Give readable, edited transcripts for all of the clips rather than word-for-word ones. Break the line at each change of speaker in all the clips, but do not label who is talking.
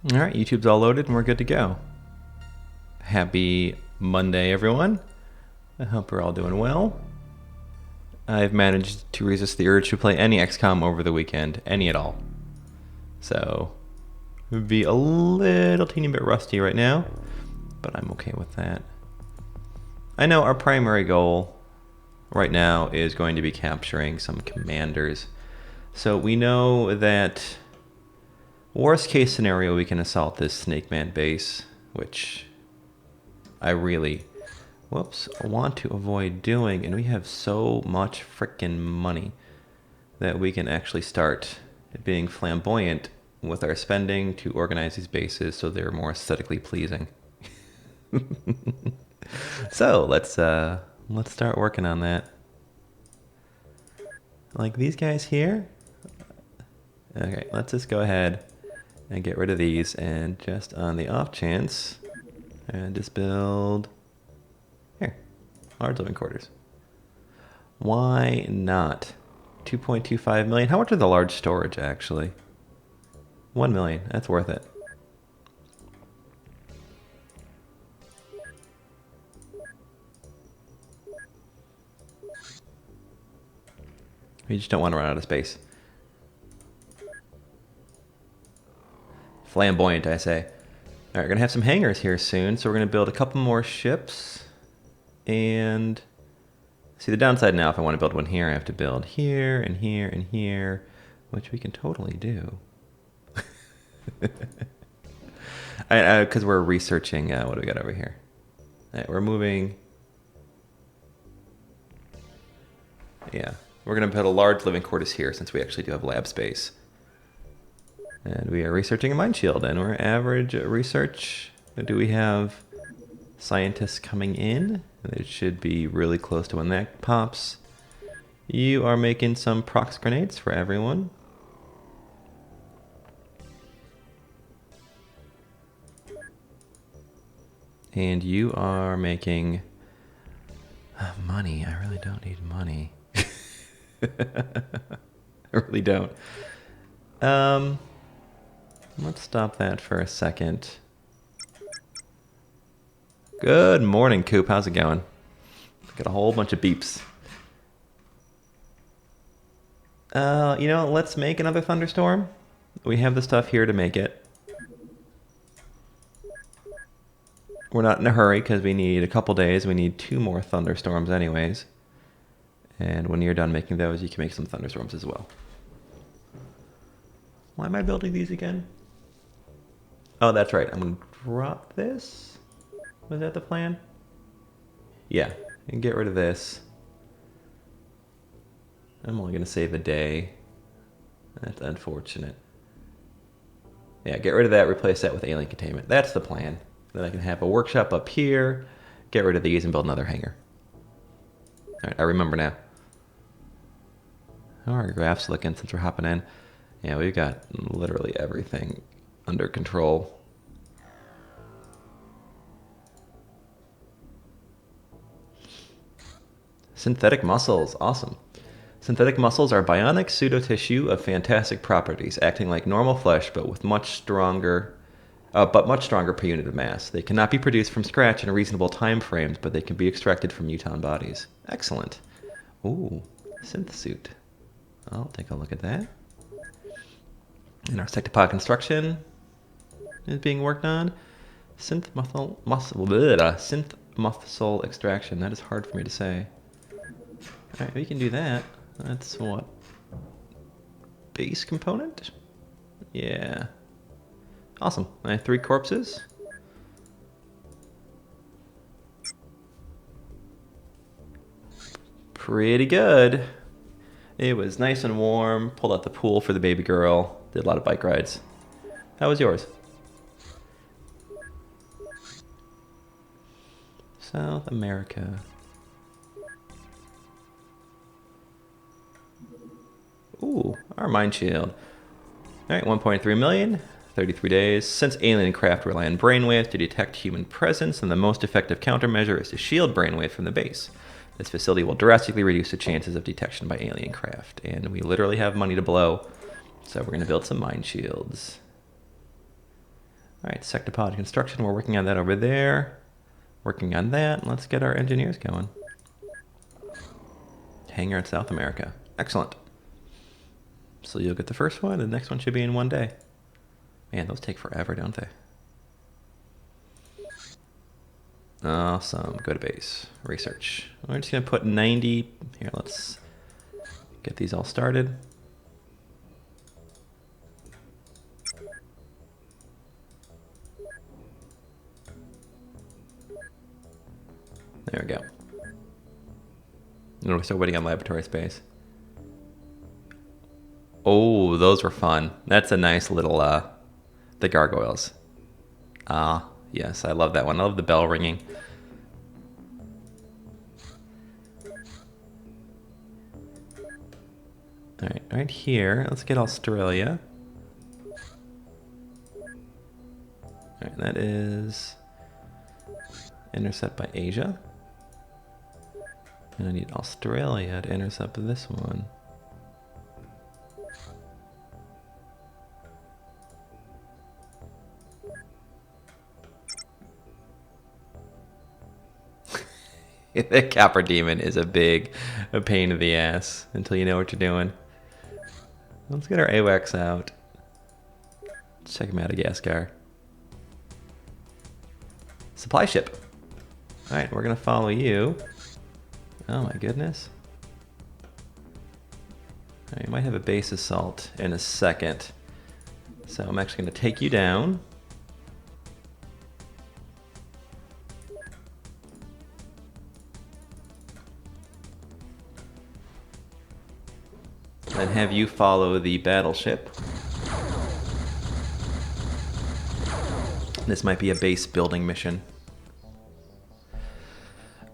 All right, YouTube's all loaded and we're good to go. Happy Monday, everyone. I hope we're all doing well. I've managed to resist the urge to play any XCOM over the weekend, any at all. So, it would be a little teeny bit rusty right now, but I'm okay with that. I know our primary goal right now is going to be capturing some commanders. So we know that worst case scenario, we can assault this Snake Man base, which I really, want to avoid doing. And we have so much frickin' money that we can actually start being flamboyant with our spending to organize these bases so they're more aesthetically pleasing. So let's start working on that. Like these guys here. Okay, let's just go ahead and get rid of these, and just on the off chance, and just build here, large living quarters. Why not? 2.25 million. How much are the large storage actually? 1 million. That's worth it. We just don't want to run out of space. Flamboyant, I say. All right, we're gonna have some hangars here soon, so we're gonna build a couple more ships. And see, the downside now, if I want to build one here, I have to build here and here and here, which we can totally do. Because we're researching. What do we got over here? All right, we're moving. Yeah, we're gonna put a large living quarters here since we actually do have lab space. And we are researching a mine shield, and we're average research. Do we have scientists coming in? It should be really close to when that pops. You are making some prox grenades for everyone. And you are making money. I really don't need money. I really don't. Let's stop that for a second. Good morning, Coop. How's it going? Got a whole bunch of beeps. Let's make another thunderstorm. We have the stuff here to make it. We're not in a hurry because we need a couple days. We need 2 more thunderstorms anyways. And when you're done making those, you can make some thunderstorms as well. Why am I building these again? Oh, that's right. I'm going to drop this. Was that the plan? Yeah, and get rid of this. I'm only going to save a day. That's unfortunate. Yeah, get rid of that, replace that with alien containment. That's the plan. Then I can have a workshop up here, get rid of these, and build another hangar. Alright, I remember now. How are our graphs looking since we're hopping in? Yeah, we've got literally everything under control. Synthetic muscles, awesome. Synthetic muscles are bionic pseudotissue of fantastic properties, acting like normal flesh but much stronger per unit of mass. They cannot be produced from scratch in reasonable time frames, but they can be extracted from muton bodies. Excellent. Ooh, synth suit. I'll take a look at that. And our sectopod construction is being worked on. Synth muscle extraction. That is hard for me to say. Alright, we can do that. That's what? Base component? Yeah. Awesome. I have 3 corpses. Pretty good. It was nice and warm. Pulled out the pool for the baby girl. Did a lot of bike rides. How was yours? South America. Ooh, our mine shield. Alright, 1.3 million, 33 days. Since alien craft rely on brainwaves to detect human presence, then the most effective countermeasure is to shield brainwave from the base. This facility will drastically reduce the chances of detection by alien craft. And we literally have money to blow, so we're going to build some mine shields. All right, sectopod construction. We're working on that over there. Working on that. Let's get our engineers going. Hangar in South America. Excellent. So you'll get the first one, and the next one should be in 1 day. Man, those take forever, don't they? Awesome. Go to base. Research. We're just going to put 90. Here, let's get these all started. There we go. And we're still waiting on laboratory space. Oh, those were fun. That's a nice little, the gargoyles. Ah, yes, I love that one. I love the bell ringing. All right, right here, let's get Australia. All right, that is intercept by Asia. And I need Australia to intercept this one. The Capra Demon is a pain in the ass until you know what you're doing. Let's get our AWACS out. Let's check Madagascar. Supply ship. Alright, we're going to follow you. Oh my goodness. Right, you might have a base assault in a second. So I'm actually going to take you down. Then have you follow the battleship. This might be a base building mission.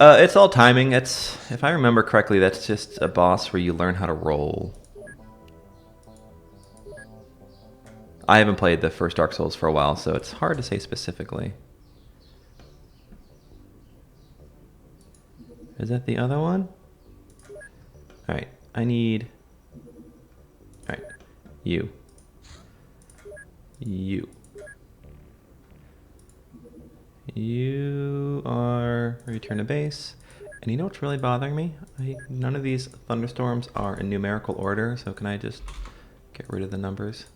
It's all timing. If I remember correctly, that's just a boss where you learn how to roll. I haven't played the first Dark Souls for a while, so it's hard to say specifically. Is that the other one? Alright, I need... Alright, you. You. You are return to base. And you know what's really bothering me? None of these thunderstorms are in numerical order, so can I just get rid of the numbers?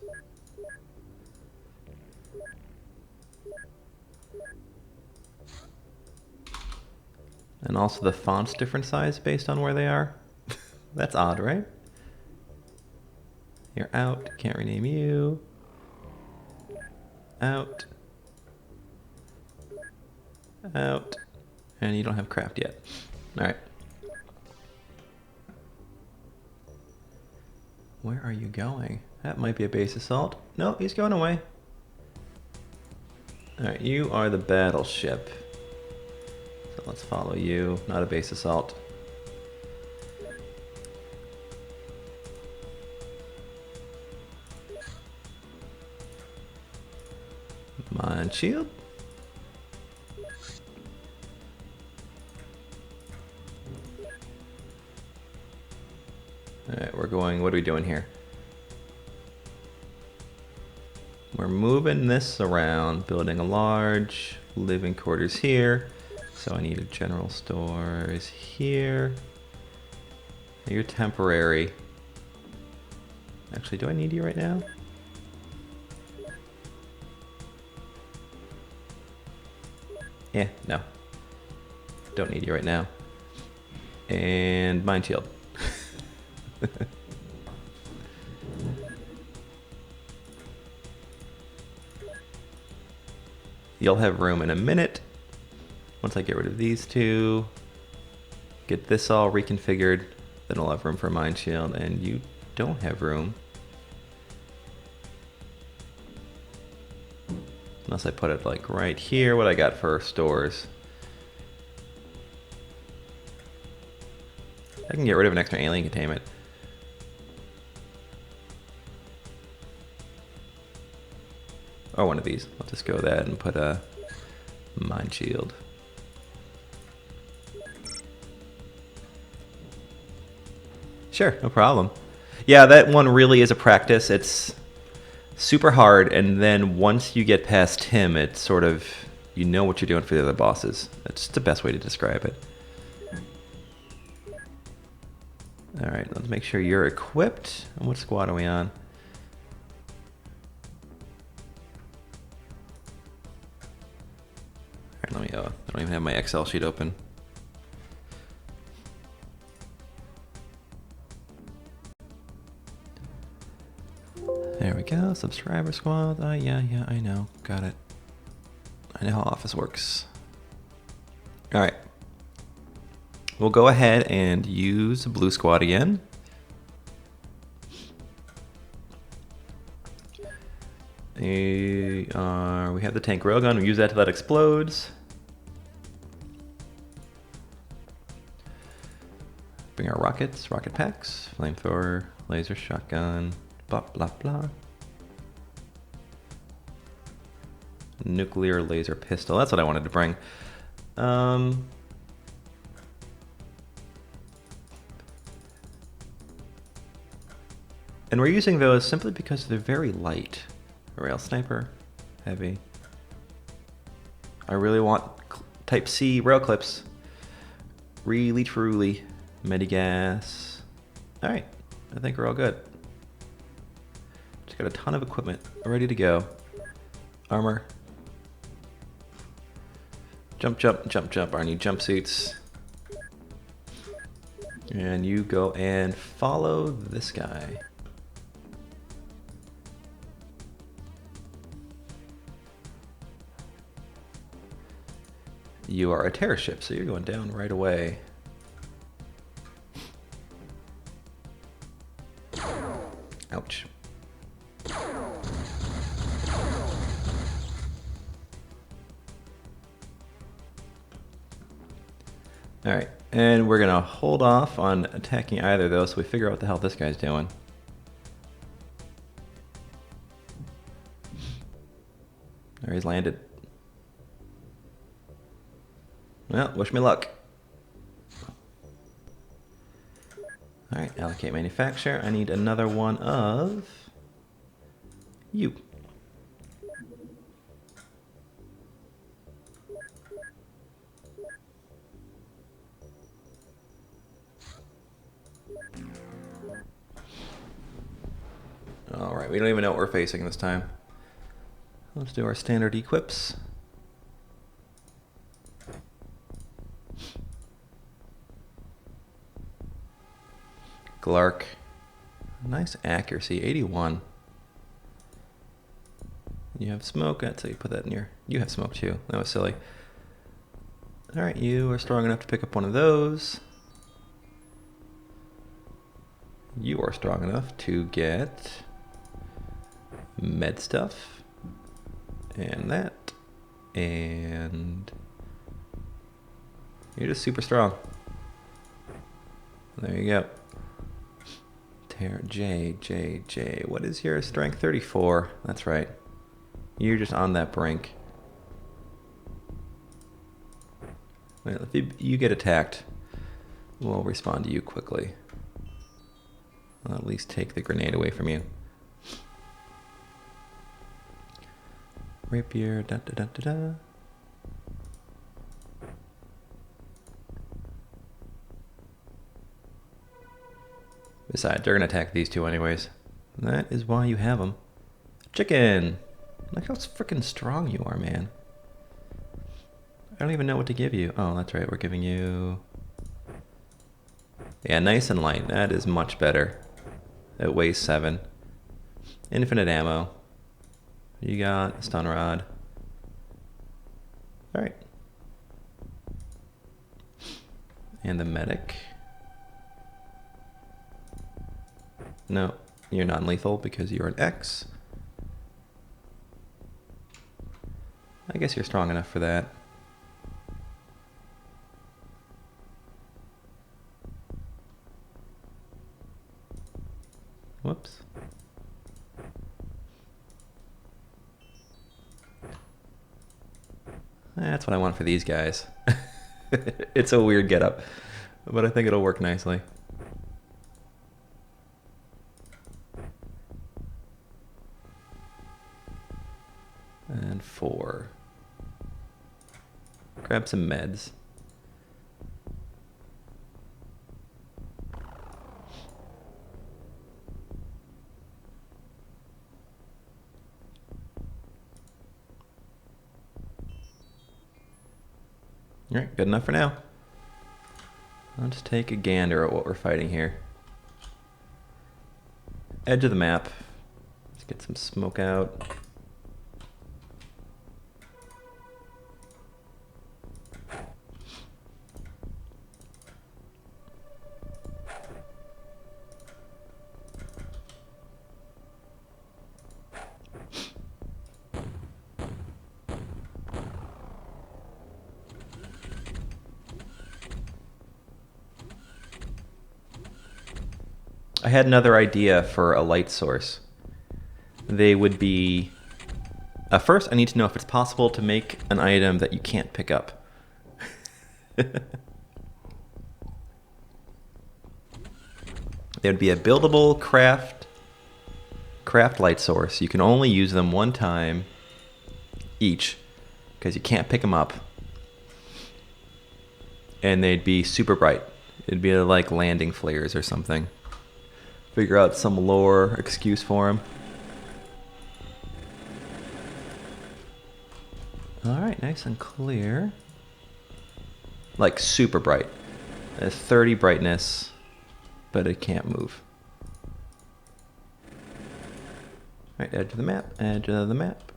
And also the font's different size based on where they are. That's odd, right? You're out. Can't rename you. Out. Out. And you don't have craft yet. Alright. Where are you going? That might be a base assault. No, he's going away. Alright, you are the battleship. So let's follow you. Not a base assault. Mine shield. Alright, we're going, what are we doing here? We're moving this around, building a large living quarters here. So I need a general stores here. You're temporary. Actually, do I need you right now? Yeah, no. Don't need you right now. And Mind Shield. You'll have room in a minute. Once I get rid of these two, get this all reconfigured, then I'll have room for Mind Shield, and you don't have room. Unless I put it like right here, what I got for stores. I can get rid of an extra alien containment. Or one of these. I'll just go with that and put a Mind Shield. Sure, no problem. Yeah, that one really is a practice. It's super hard, and then once you get past him, it's sort of, you know what you're doing for the other bosses. That's just the best way to describe it. Alright, let's make sure you're equipped. And what squad are we on? Alright, let me, I don't even have my Excel sheet open. There we go, subscriber squad. Yeah, I know. Got it. I know how Office works. Alright. We'll go ahead and use Blue Squad again. We have the tank railgun. We use that till that explodes. Bring our rockets, rocket packs, flamethrower, laser, shotgun, blah blah blah. Nuclear laser pistol. That's what I wanted to bring. And we're using those simply because they're very light. Rail sniper, heavy. I really want type C rail clips. Really truly. Medigas. Alright, I think we're all good. Just got a ton of equipment ready to go. Armor. Jump, jump, jump, jump. I need jumpsuits. And you go and follow this guy. You are a terror ship, so you're going down right away. Ouch. Alright, and we're going to hold off on attacking either of those so we figure out what the hell this guy's doing. There, he's landed. Well, wish me luck. Alright, allocate manufacture. I need another one of you. Alright, we don't even know what we're facing this time. Let's do our standard equips. Glark. Nice accuracy, 81. You have smoke, that's how you put that in your... You have smoke too, that was silly. Alright, you are strong enough to pick up one of those. You are strong enough to get med stuff. And that. And you're just super strong. There you go. J. What is your strength? 34. That's right. You're just on that brink. Well, if you get attacked, we'll respond to you quickly. I'll at least take the grenade away from you. Rapier, da da da da da. Besides, they're going to attack these two anyways. That is why you have them. Chicken! Look how freaking strong you are, man. I don't even know what to give you. Oh, that's right, we're giving you... Yeah, nice and light. That is much better. It weighs 7. Infinite ammo. You got a stun rod. Alright. And the medic. No, you're non-lethal because you're an X. I guess you're strong enough for that. Whoops. That's what I want for these guys. It's a weird getup, but I think it'll work nicely. and 4. Grab some meds. Alright, good enough for now. Let's take a gander at what we're fighting here. Edge of the map. Let's get some smoke out. I had another idea for a light source. They would be... first, I need to know if it's possible to make an item that you can't pick up. There would be a buildable craft light source. You can only use them one time each because you can't pick them up. And they'd be super bright. It'd be like landing flares or something. Figure out some lore excuse for them. Alright, nice and clear. Like super bright. It's 30 brightness, but it can't move. Alright, edge of the map, edge of the map.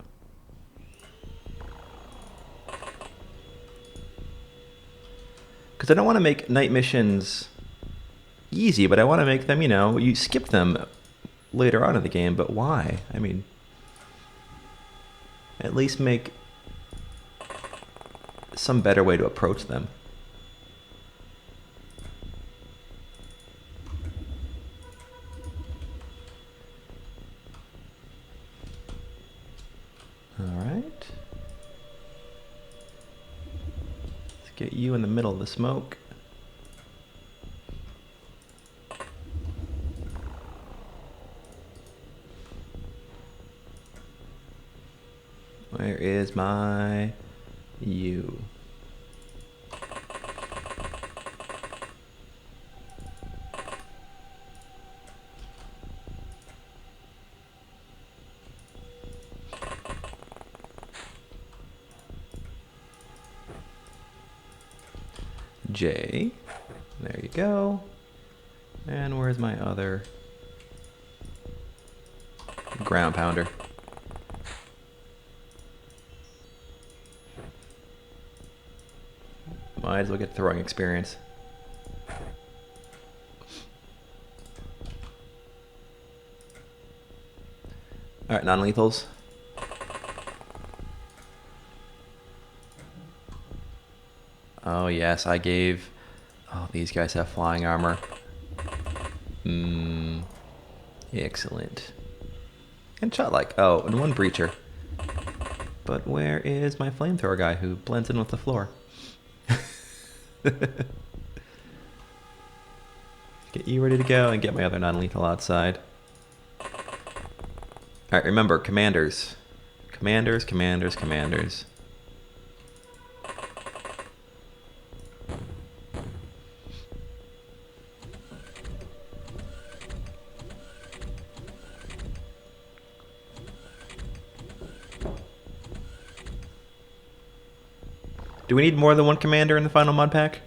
Because I don't want to make night missions easy, but I want to make them, you know, you skip them later on in the game, but why? I mean, at least make some better way to approach them. Alright. Let's get you in the middle of the smoke. Where is my you? J. There you go. And where's my other ground pounder? Might as well get throwing experience. Alright, non-lethals. Oh yes, I gave... Oh, these guys have flying armor. Excellent. And shot-like. Oh, and one breacher. But where is my flamethrower guy who blends in with the floor? Get you ready to go and get my other non-lethal outside. Alright, remember, commanders. Commanders, commanders, commanders. Do we need more than one commander in the final mod pack?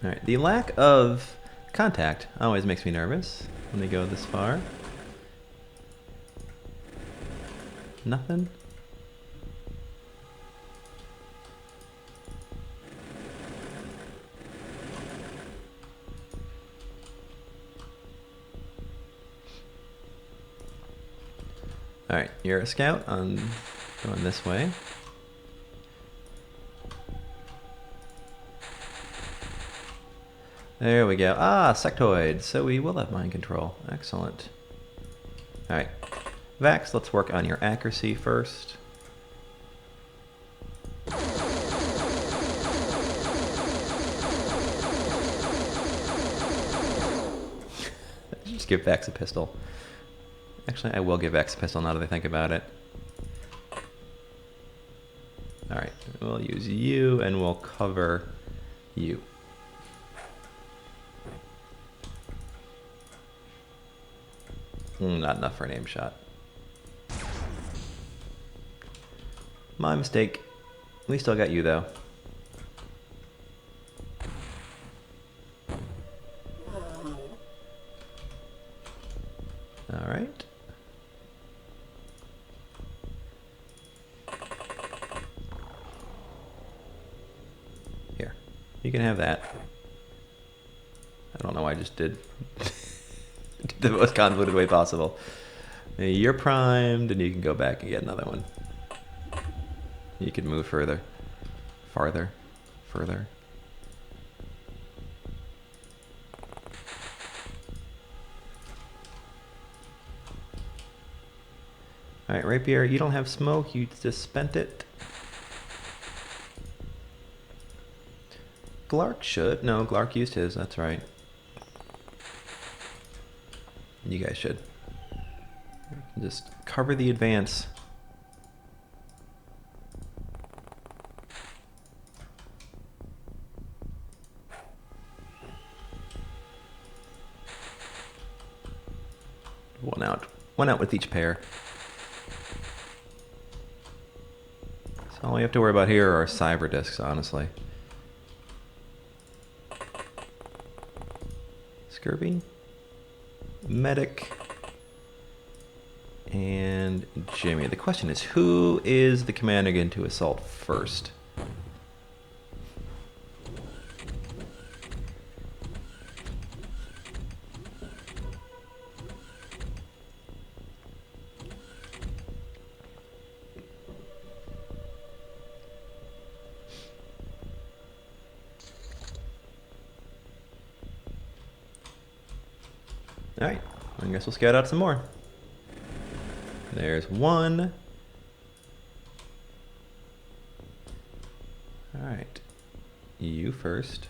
Alright, the lack of contact always makes me nervous when they go this far. Nothing? Alright, you're a scout on going this way. There we go. Ah, sectoid. So we will have mind control. Excellent. Alright. Vax, let's work on your accuracy first. just give Vex a pistol. Actually, I will give Vex a pistol now that I think about it. Alright, we'll use you and we'll cover you. Not enough for an aim shot. My mistake. We still got you though. Alright. Here. You can have that. I don't know why I just did the most convoluted way possible. You're primed and you can go back and get another one. You can move further. Farther. Further. Alright, Rapier, you don't have smoke, you just spent it. Glark should. No, Glark used his, that's right. You guys should. Just cover the advance. One out with each pair. So all we have to worry about here are cyber discs, honestly. Scurvy, Medic, and Jimmy. The question is, who is the commander going to assault first? Alright, I guess we'll scout out some more. There's one. Alright, you first.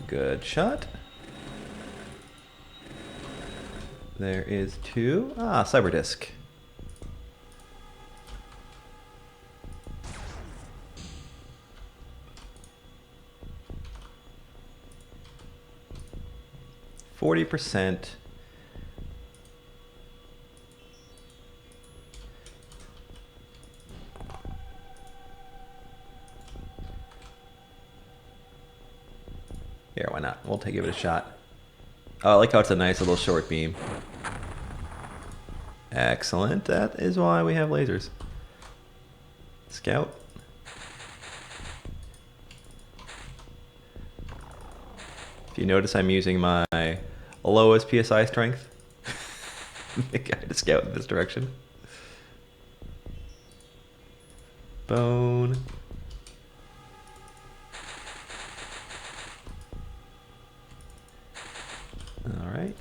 Good shot. There is two. Ah, cyber disc. %. Yeah, why not? We'll give it a shot. Oh, I like how it's a nice little short beam. Excellent. That is why we have lasers. Scout. If you notice, I'm using my lowest PSI strength. I had to scout in this direction. Bone. All right.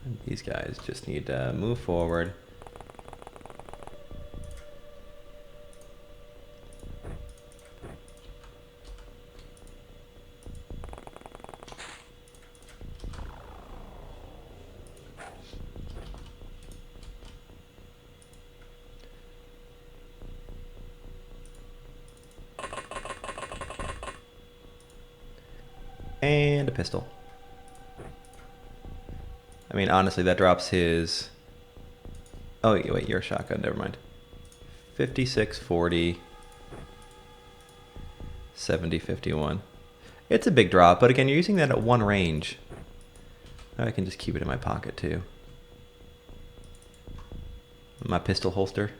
And these guys just need to move forward. And a pistol. I mean, honestly, that drops his... Oh, wait, you're a shotgun, never mind. 56, 40, 70, 51. It's a big drop, but again, you're using that at one range. I can just keep it in my pocket, too. My pistol holster.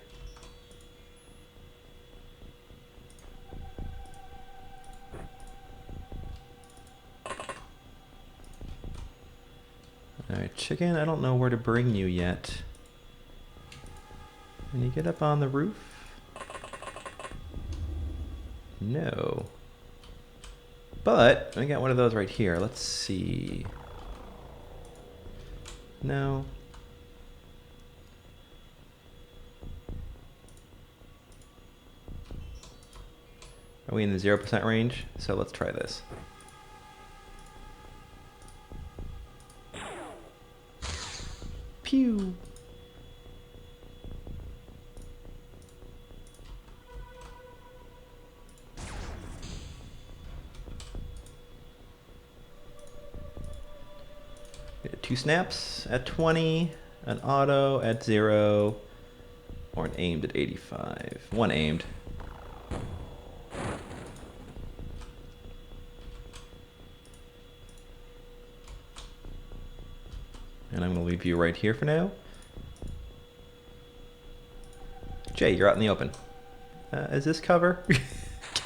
Alright, chicken, I don't know where to bring you yet. Can you get up on the roof? No. But, I got one of those right here. Let's see. No. Are we in the 0% range? So let's try this. Pew! Two snaps at 20, an auto at 0, or an aimed at 85. One aimed. And I'm going to leave you right here for now. Jay, you're out in the open. Is this cover?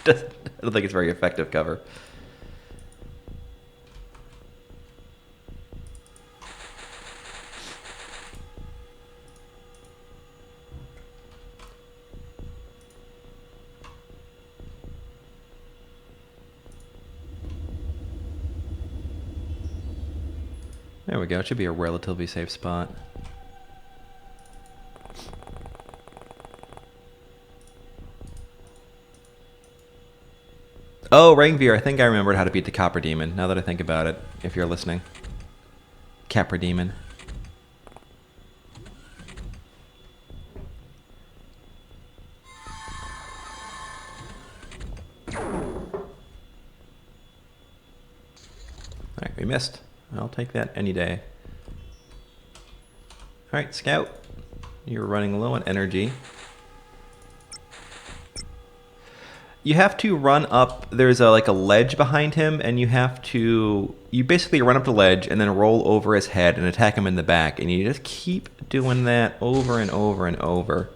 I don't think it's very effective cover. There we go. It should be a relatively safe spot. Oh, Rangveer, I think I remembered how to beat the Copper Demon, now that I think about it, if you're listening. Capra Demon. Alright, we missed. I'll take that any day. Alright, Scout. You're running low on energy. You have to run up, there's like a ledge behind him, and you basically run up the ledge and then roll over his head and attack him in the back, and you just keep doing that over and over and over.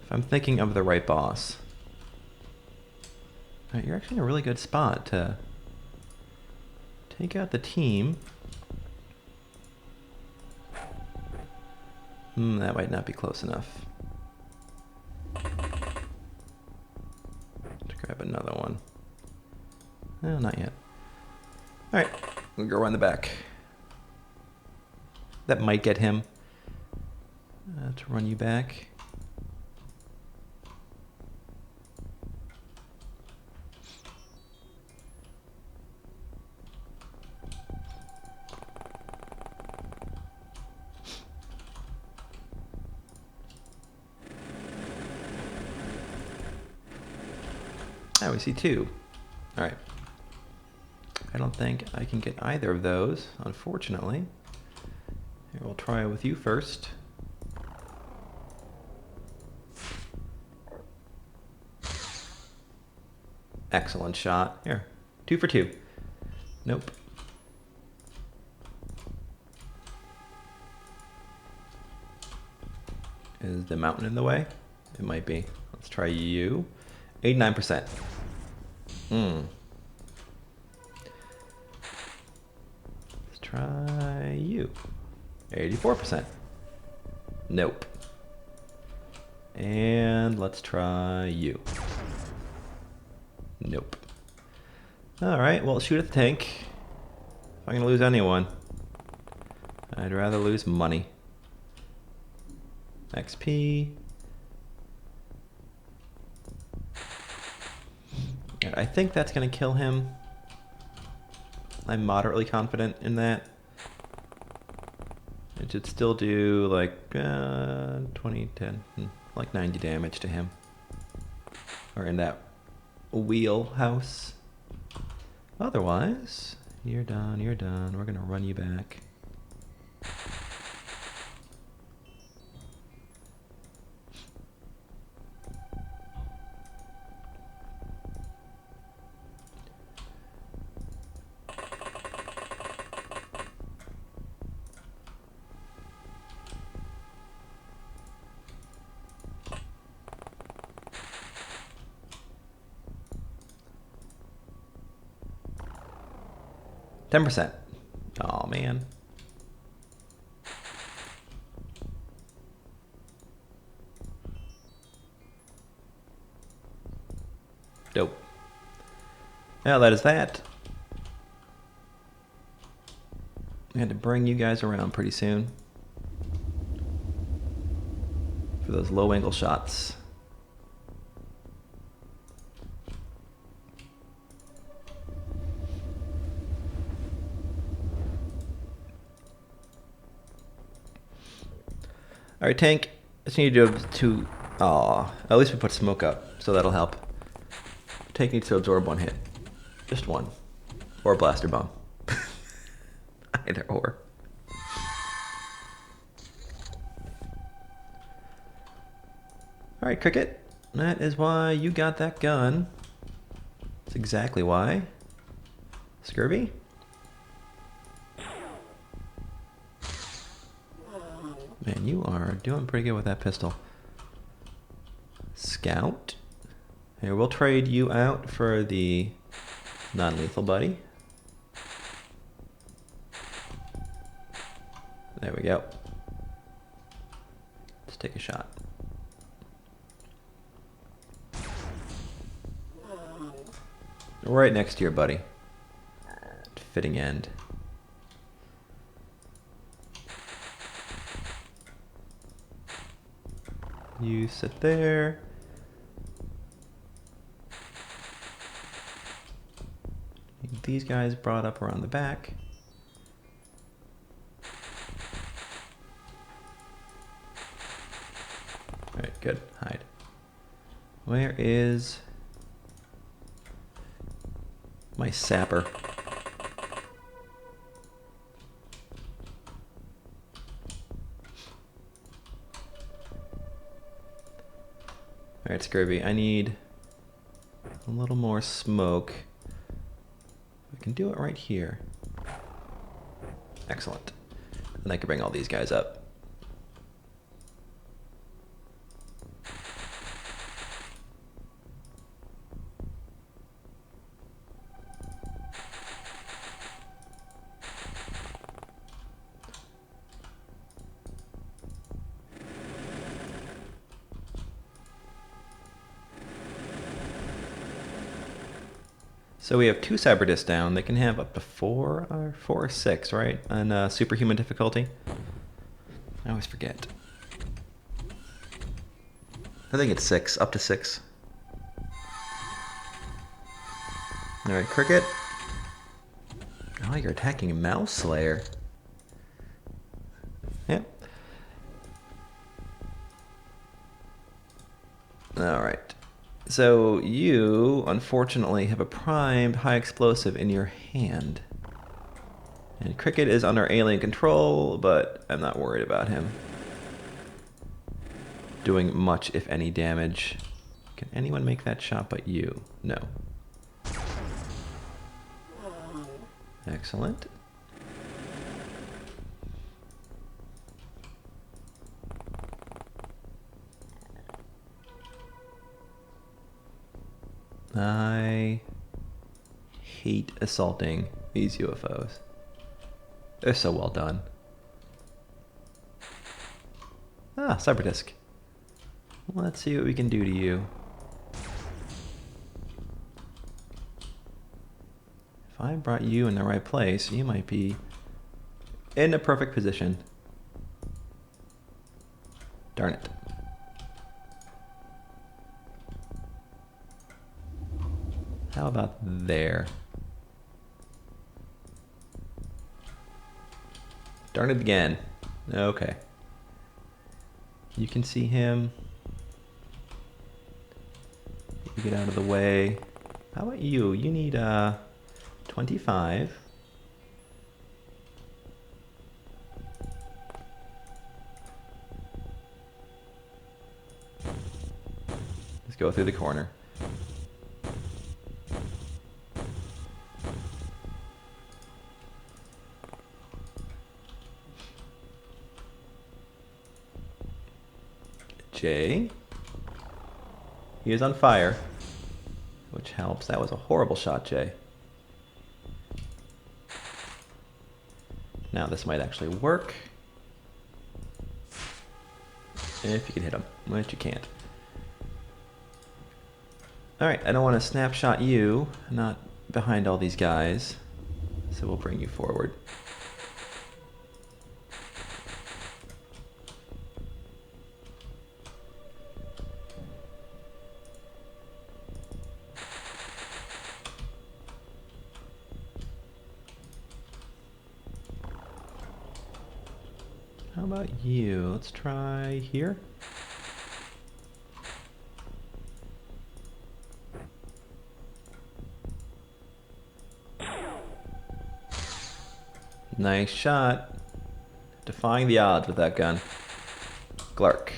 If I'm thinking of the right boss. Alright, you're actually in a really good spot to take out the team. That might not be close enough. To grab another one. No, not yet. Alright, we'll go around the back. That might get him. To run you back. Oh, we see two. Alright. I don't think I can get either of those, unfortunately. Here, we'll try with you first. Excellent shot. Here, 2 for 2. Nope. Is the mountain in the way? It might be. Let's try you. 89%. Let's try you. 84%. Nope. And let's try you. Nope. Alright, well, shoot at the tank. If I'm gonna lose anyone, I'd rather lose money. XP. I think that's going to kill him. I'm moderately confident in that. It should still do like 20, 10, like 90 damage to him. Or in that wheelhouse. Otherwise, you're done, you're done. We're going to run you back. %. Oh man. Dope. Now that is that. had to bring you guys around pretty soon for those low angle shots. All right, tank. I just need you to at least we put smoke up, so that'll help. Tank needs to absorb one hit, just one, or a blaster bomb. Either or. All right, Cricket. That is why you got that gun. That's exactly why. Scurvy. Man, you are doing pretty good with that pistol. Scout. Here, we'll trade you out for the non-lethal buddy. There we go. Let's take a shot. Right next to your buddy. Fitting end. You sit there. Need these guys brought up around the back. Alright, good. Hide. Where is my sapper? Alright, Scurvy, I need a little more smoke. I can do it right here. Excellent. And I can bring all these guys up. So we have 2 cyber discs down. They can have up to 4 or 6, right? On superhuman difficulty. I always forget. I think it's 6, up to 6. All right, Cricket. Oh, you're attacking a Mouse Slayer. Yep. All right. So you, unfortunately, have a primed high explosive in your hand. And Cricket is under alien control, but I'm not worried about him doing much, if any, damage. Can anyone make that shot but you? No. Excellent. I hate assaulting these UFOs. They're so well done. Ah, cyber disc. Let's see what we can do to you. If I brought you in the right place, you might be in a perfect position. Darn it. How about there? Darn it again. Okay. You can see him. You get out of the way. How about you? You need 25. Let's go through the corner. Jay. He is on fire, which helps. That was a horrible shot, Jay. Now this might actually work. If you can hit him, which you can't. Alright, I don't want to snapshot you, not behind all these guys. So we'll bring you forward. How about you? Let's try here. Nice shot. Defying the odds with that gun. Glark.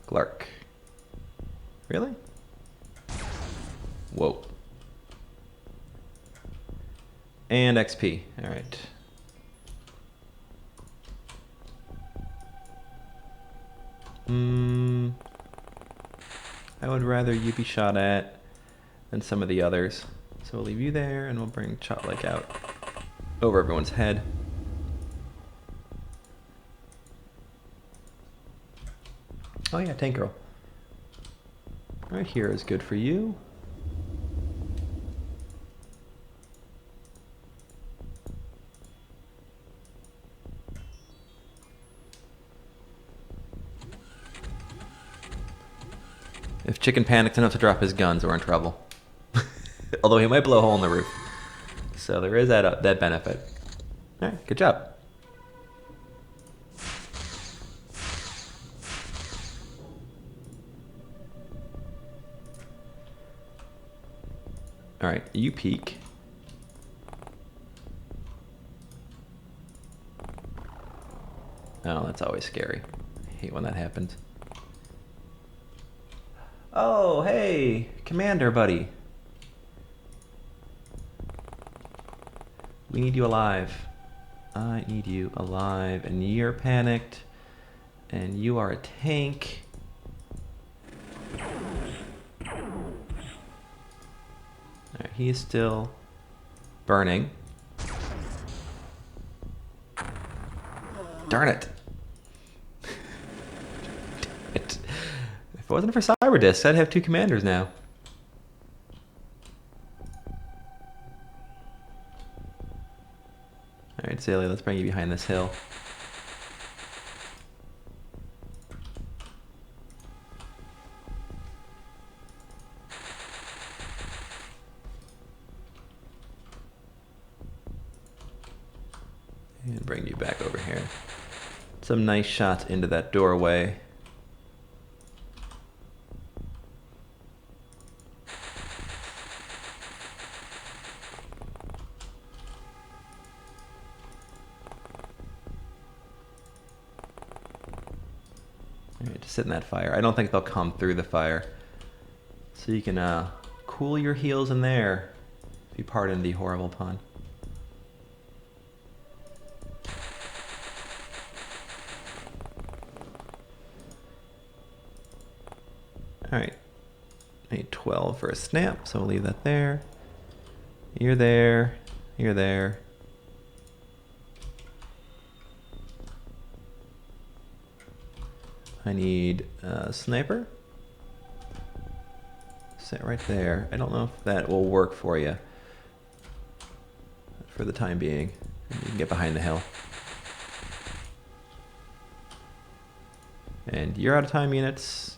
Glark. Really? Whoa. And XP. All right. I would rather you be shot at than some of the others. So we'll leave you there and we'll bring Chotlik out over everyone's head. Oh yeah, Tank Girl. Right here is good for you. If Chicken panics enough to drop his guns, we're in trouble. Although he might blow a hole in the roof. So there is that benefit. Alright, good job. Alright, you peek. Oh, that's always scary. I hate when that happens. Oh, hey, Commander buddy. We need you alive. I need you alive, and you're panicked, and you are a tank. Alright, he is still burning. Darn it. If it wasn't for Cyber Discs, I'd have 2 commanders now. Alright, Zaylee, let's bring you behind this hill. And bring you back over here. Some nice shots into that doorway. Alright, just sit in that fire. I don't think they'll come through the fire. So you can cool your heels in there, if you pardon the horrible pun. Alright, I need 12 for a snap, so we'll leave that there. You're there, you're there. I need a sniper. Sit right there. I don't know if that will work for you. For the time being. You can get behind the hill. And you're out of time units.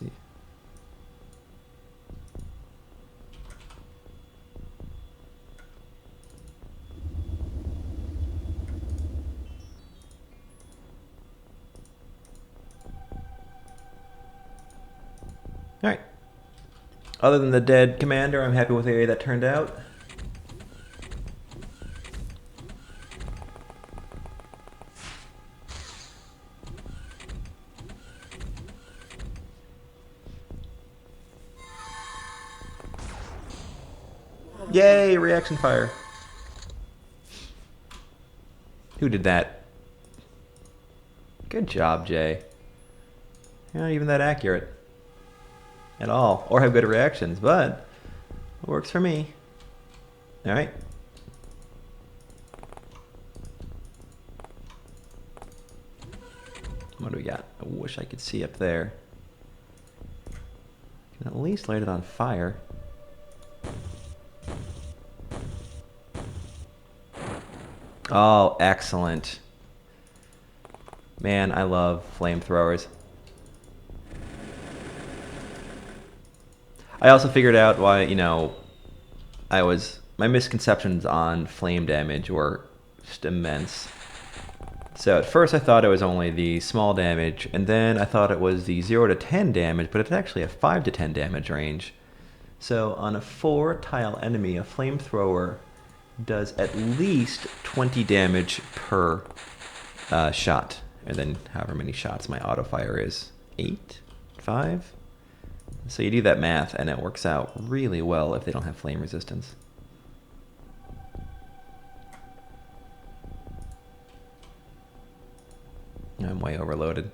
Alright. Other than the dead commander, I'm happy with the way that turned out. Yay, reaction fire. Who did that? Good job, Jay. You're not even that accurate at all, or have good reactions, but it works for me. Alright. What do we got? I wish I could see up there. Can at least light it on fire. Oh, excellent. Man, I love flamethrowers. I also figured out why, you know, my misconceptions on flame damage were just immense. So at first I thought it was only the small damage, and then I thought it was the 0 to 10 damage, but it's actually a 5 to 10 damage range. So on a 4 tile enemy, a flamethrower does at least 20 damage per shot, and then however many shots my auto fire is, 8, 5. So you do that math, and it works out really well if they don't have flame resistance. I'm way overloaded.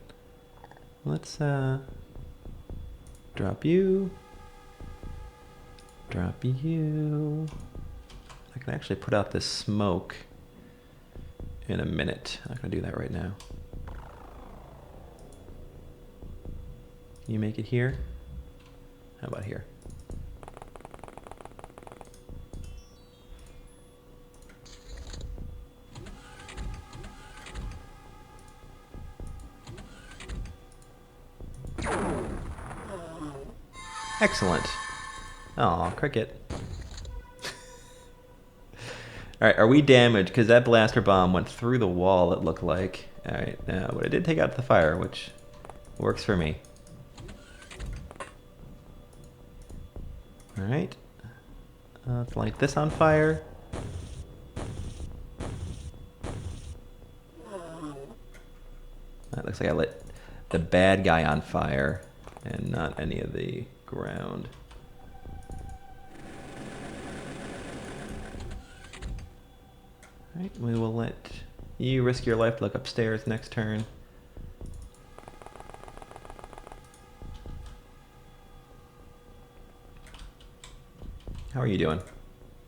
Let's drop you. Drop you. I can actually put out this smoke in a minute. I'm not gonna do that right now. Can you make it here? How about here? Excellent. Aw, cricket. Alright, are we damaged? Because that blaster bomb went through the wall, it looked like. Alright, now, but it did take out the fire, which works for me. Alright. Let's light this on fire. That looks like I lit the bad guy on fire and not any of the ground. Alright, we will let you risk your life to look upstairs next turn. How are you doing?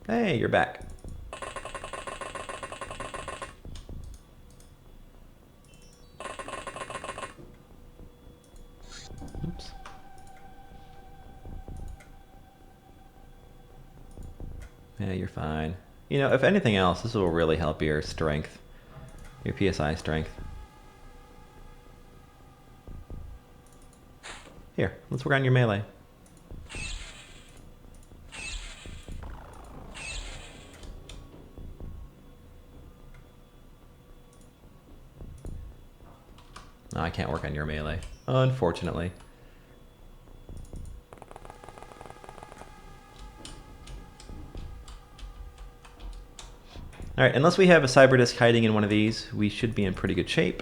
Hey, you're back. Oops. Yeah, you're fine. You know, if anything else, this will really help your strength, your PSI strength. Here, let's work on your melee. No, I can't work on your melee, unfortunately. Alright, unless we have a cyber disc hiding in one of these, we should be in pretty good shape.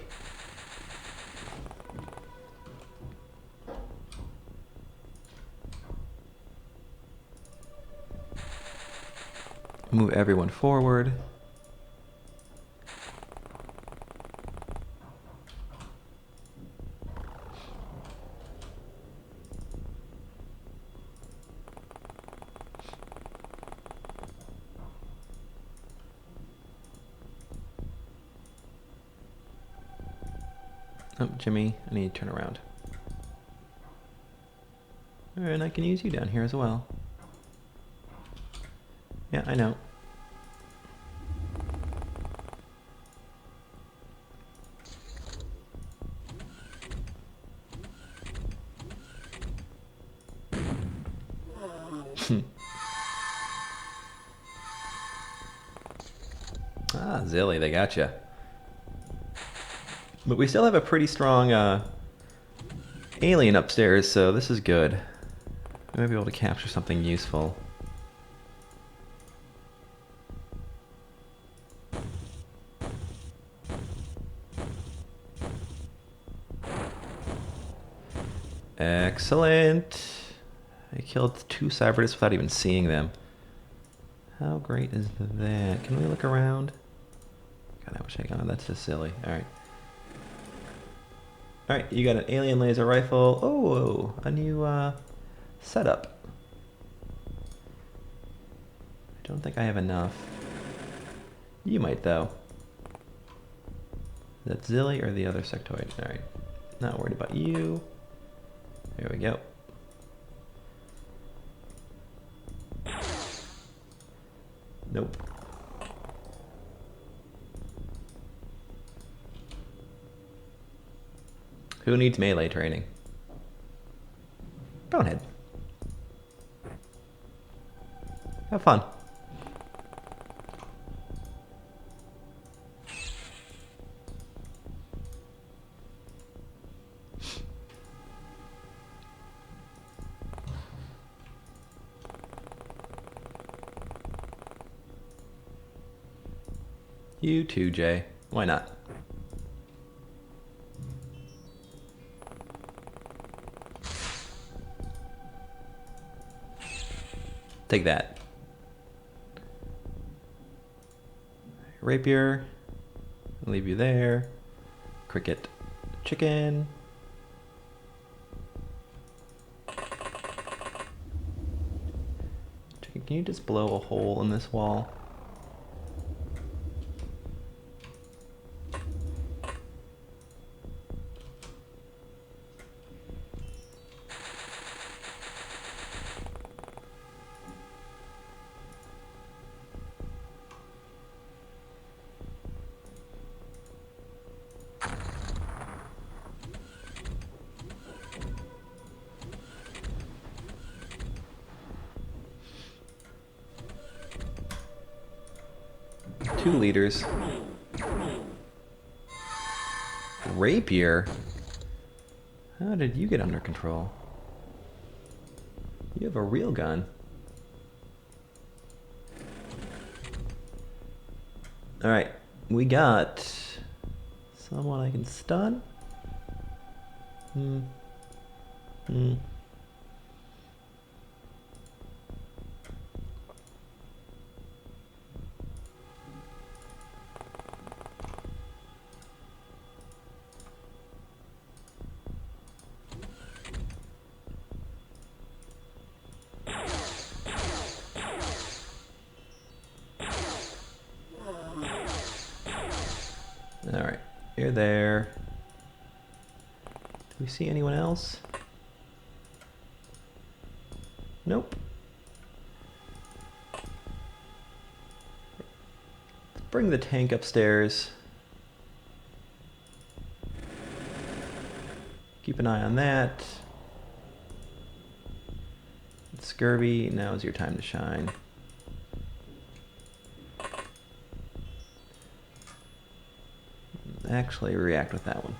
Move everyone forward. Oh, Jimmy, I need to turn around. Alright, and I can use you down here as well. Yeah, I know. Ah, Zilly, they gotcha. But we still have a pretty strong alien upstairs, so this is good. We might be able to capture something useful. Excellent. I killed 2 cyberdiscs without even seeing them. How great is that? Can we look around? God, I wish I got. That's just silly. All right. All right, you got an alien laser rifle. Oh, a new setup. I don't think I have enough. You might, though. Is that Zilly or the other sectoid? All right. Not worried about you. There we go. Nope. Who needs melee training? Bonehead. Have fun. You too, Jay. Why not? Take that. Rapier. I'll leave you there. Cricket. Chicken. Chicken, can you just blow a hole in this wall? Two leaders. Rapier? How did you get under control? You have a real gun. Alright, we got someone I can stun. Alright, you're there. Do we see anyone else? Nope. Let's bring the tank upstairs. Keep an eye on that. Scurvy, now is your time to shine. Actually react with that one.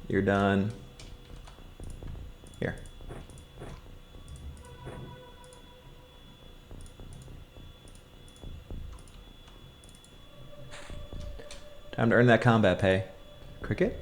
You're done. Here. Time to earn that combat pay. Cricket?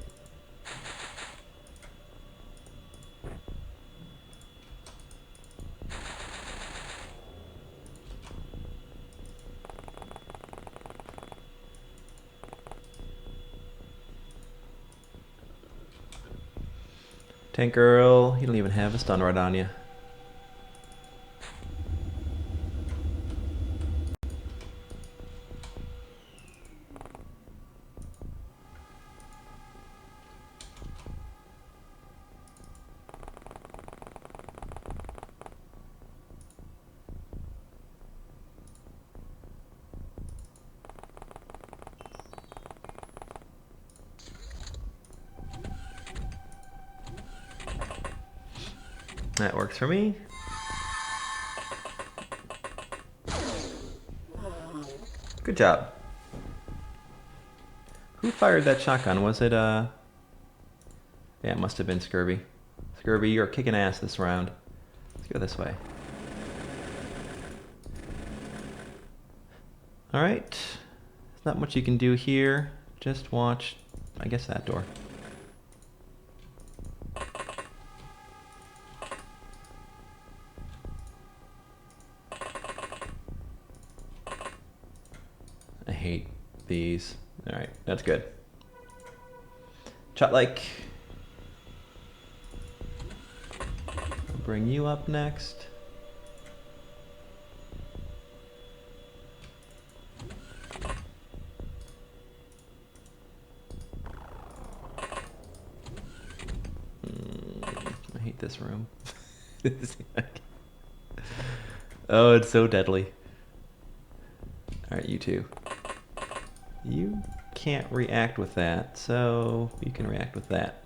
Tank girl, you don't even have a stun rod on you. That works for me. Good job. Who fired that shotgun? Was it, Yeah, it must have been Scurvy. Scurvy, you're kicking ass this round. Let's go this way. Alright. There's not much you can do here. Just watch, I guess, that door. I hate these. Alright, that's good. Shot-like. I'll bring you up next. I hate this room. Oh, it's so deadly. Alright, you two. You can't react with that, so you can react with that.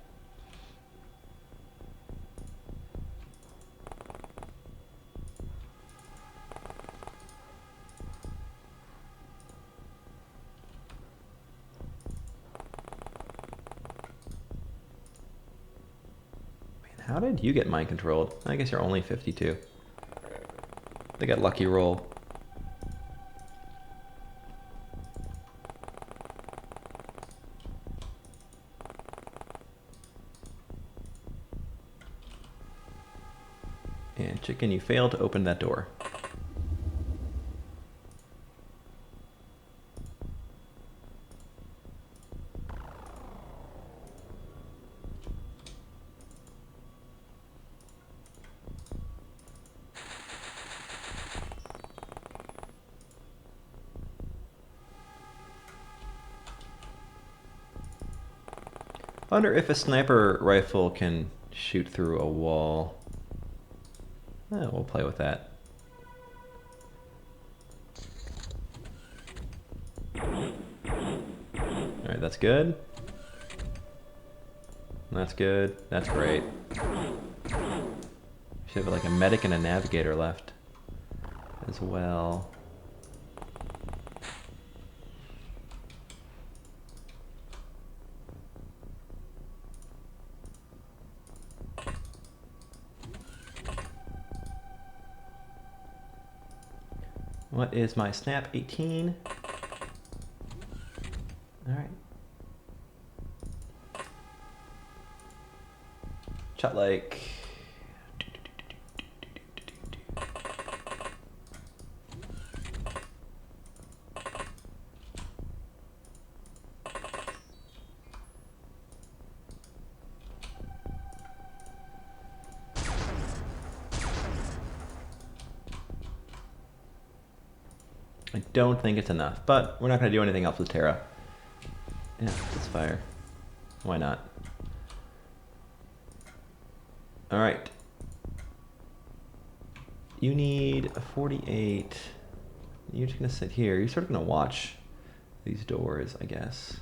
Man, how did you get mind controlled? I guess you're only 52. They got lucky roll. And chicken, you failed to open that door. I wonder if a sniper rifle can shoot through a wall. We'll play with that. Alright, that's good. That's good. That's great. Should have like a medic and a navigator left as well. What is my snap? 18. All right. Shot like. I don't think it's enough, but we're not going to do anything else with Terra. Yeah, let's fire. Why not? All right. You need a 48. You're just going to sit here. You're sort of going to watch these doors, I guess.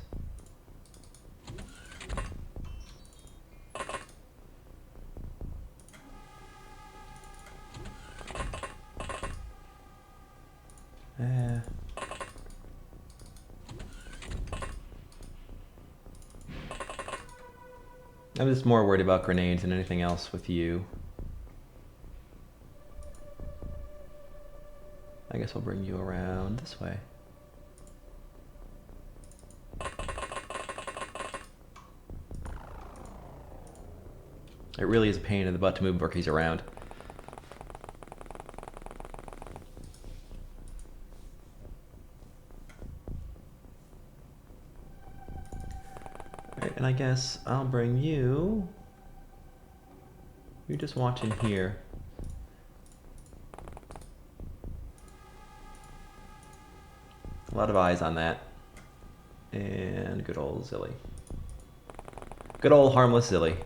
I'm just more worried about grenades than anything else with you. I guess I'll bring you around this way. It really is a pain in the butt to move rookies around. Alright, and I guess I'll bring you. You're just watching here. A lot of eyes on that. And good old Zilly. Good old harmless Zilly.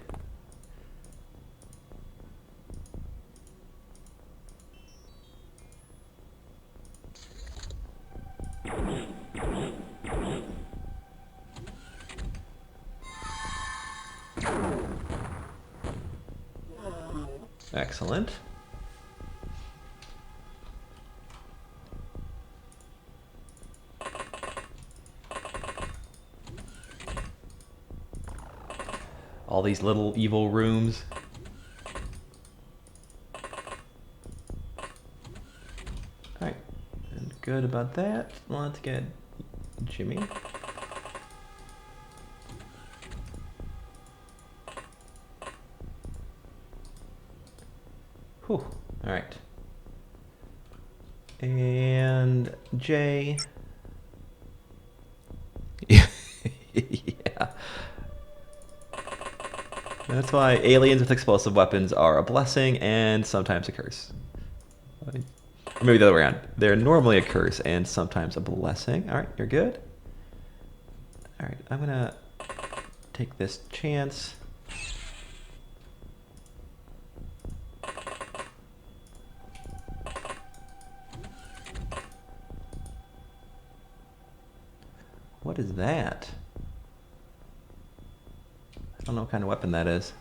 Excellent. All these little evil rooms. Alright, and good about that. Let's get Jimmy. Whew. Alright. And Jay. Yeah. That's why aliens with explosive weapons are a blessing and sometimes a curse. Or maybe the other way around. They're normally a curse and sometimes a blessing. Alright, you're good. Alright, I'm gonna take this chance. What is that? I don't know what kind of weapon that is.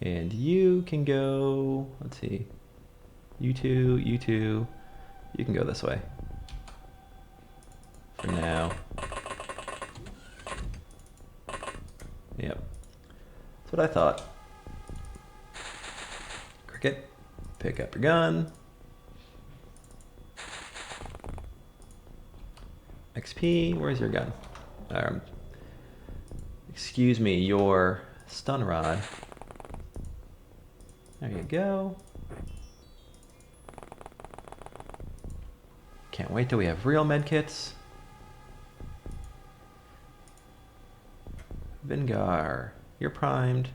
And you can go, let's see, you two, you can go this way. for now. Yep. That's what I thought. Cricket, pick up your gun. XP, where's your gun? Excuse me, your stun rod. There you go. Can't wait till we have real medkits. Vingar, you're primed.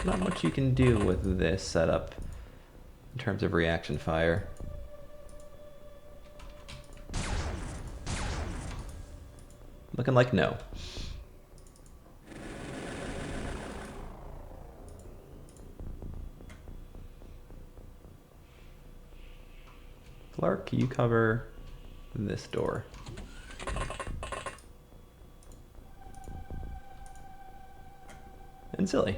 Not much you can do with this setup in terms of reaction fire. Looking like no. Clark, you cover this door. And Silly.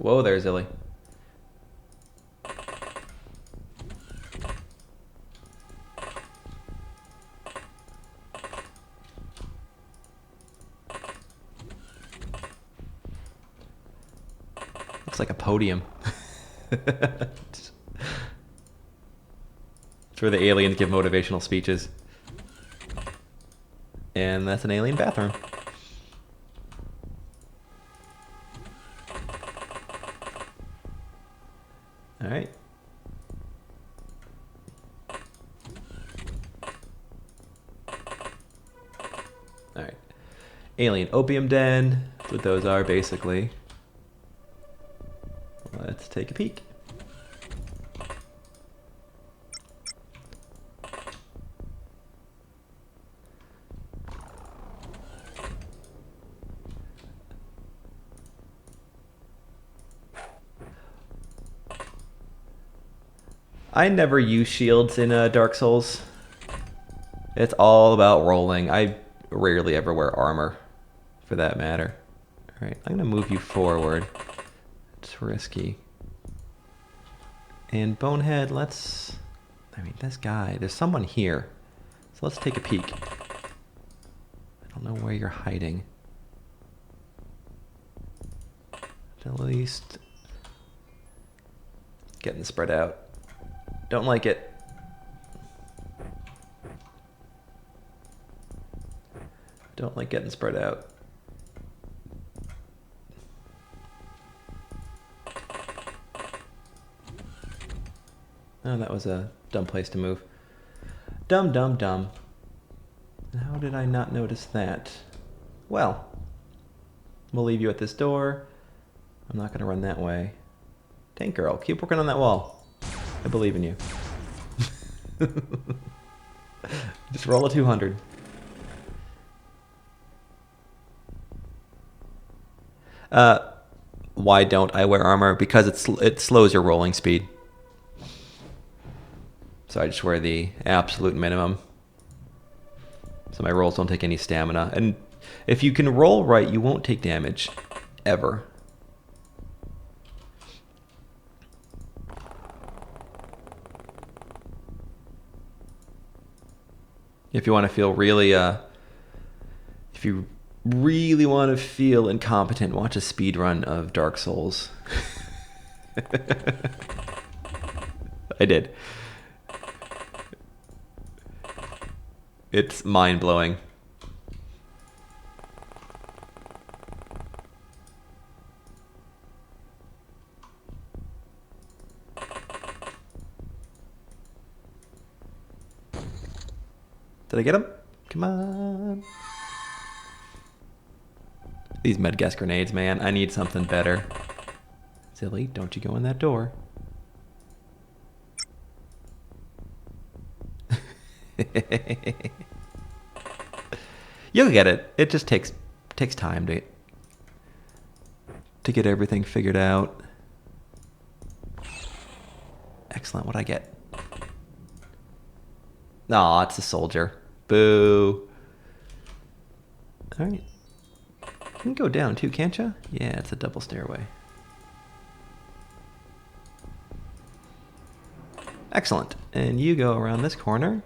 Whoa there, Zilly. Looks like a podium. It's where the aliens give motivational speeches. And that's an alien bathroom. All right. All right. Alien opium den. That's what those are, basically. Let's take a peek. I never use shields in Dark Souls. It's all about rolling. I rarely ever wear armor, for that matter. All right, I'm gonna move you forward. It's risky. And Bonehead, let's... I mean, this guy, there's someone here. So let's take a peek. I don't know where you're hiding. At least... getting spread out. Don't like it. Don't like getting spread out. Oh, that was a dumb place to move. Dumb, dumb, dumb. How did I not notice that? Well, we'll leave you at this door. I'm not going to run that way. Tank girl, keep working on that wall. I believe in you. Just roll a 200. Why don't I wear armor? Because it slows your rolling speed. So I just wear the absolute minimum. So my rolls don't take any stamina. And if you can roll right, you won't take damage. Ever. If you want to feel really, if you really want to feel incompetent, watch a speed run of Dark Souls. I did. It's mind-blowing. Did I get him? Come on. These medgas grenades, man. I need something better. Silly, don't you go in that door. You'll get it. It just takes time to get everything figured out. Excellent. What'd I get? Aw, it's a soldier. Boo. All right. You can go down too, can't you? Yeah, it's a double stairway. Excellent. And you go around this corner.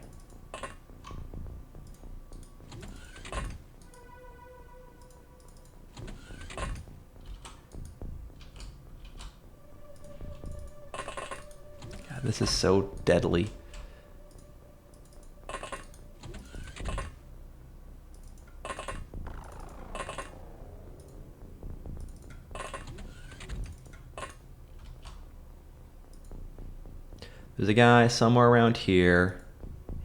God, this is so deadly. There's a guy somewhere around here.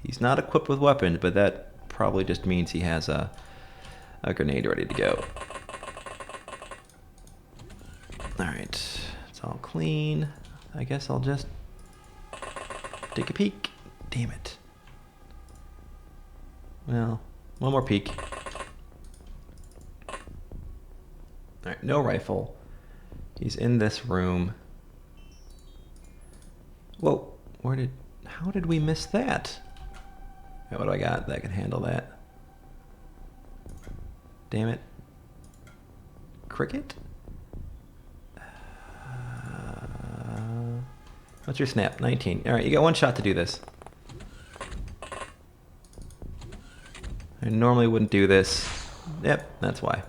He's not equipped with weapons, but that probably just means he has a grenade ready to go. Alright, it's all clean. I guess I'll just take a peek. Damn it. Well, one more peek. Alright, no rifle. He's in this room. Whoa. How did we miss that? Right, what do I got that can handle that? Damn it. Cricket? What's your snap? 19. Alright, you got one shot to do this. I normally wouldn't do this. Yep, that's why.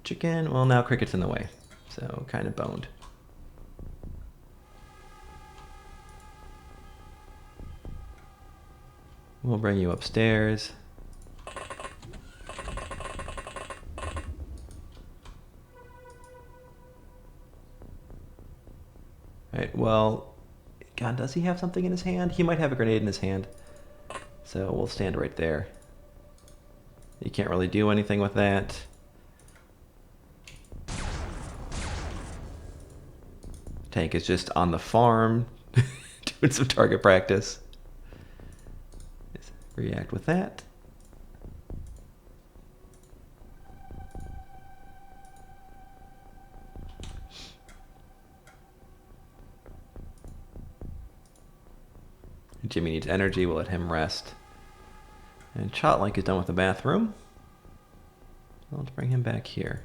Chicken. Well, now cricket's in the way, so kind of boned. We'll bring you upstairs. Right, well, God, does he have something in his hand? He might have a grenade in his hand. So we'll stand right there. You can't really do anything with that. Tank is just on the farm doing some target practice. Just react with that. Jimmy needs energy, we'll let him rest. And Chotlink is done with the bathroom. Let's bring him back here.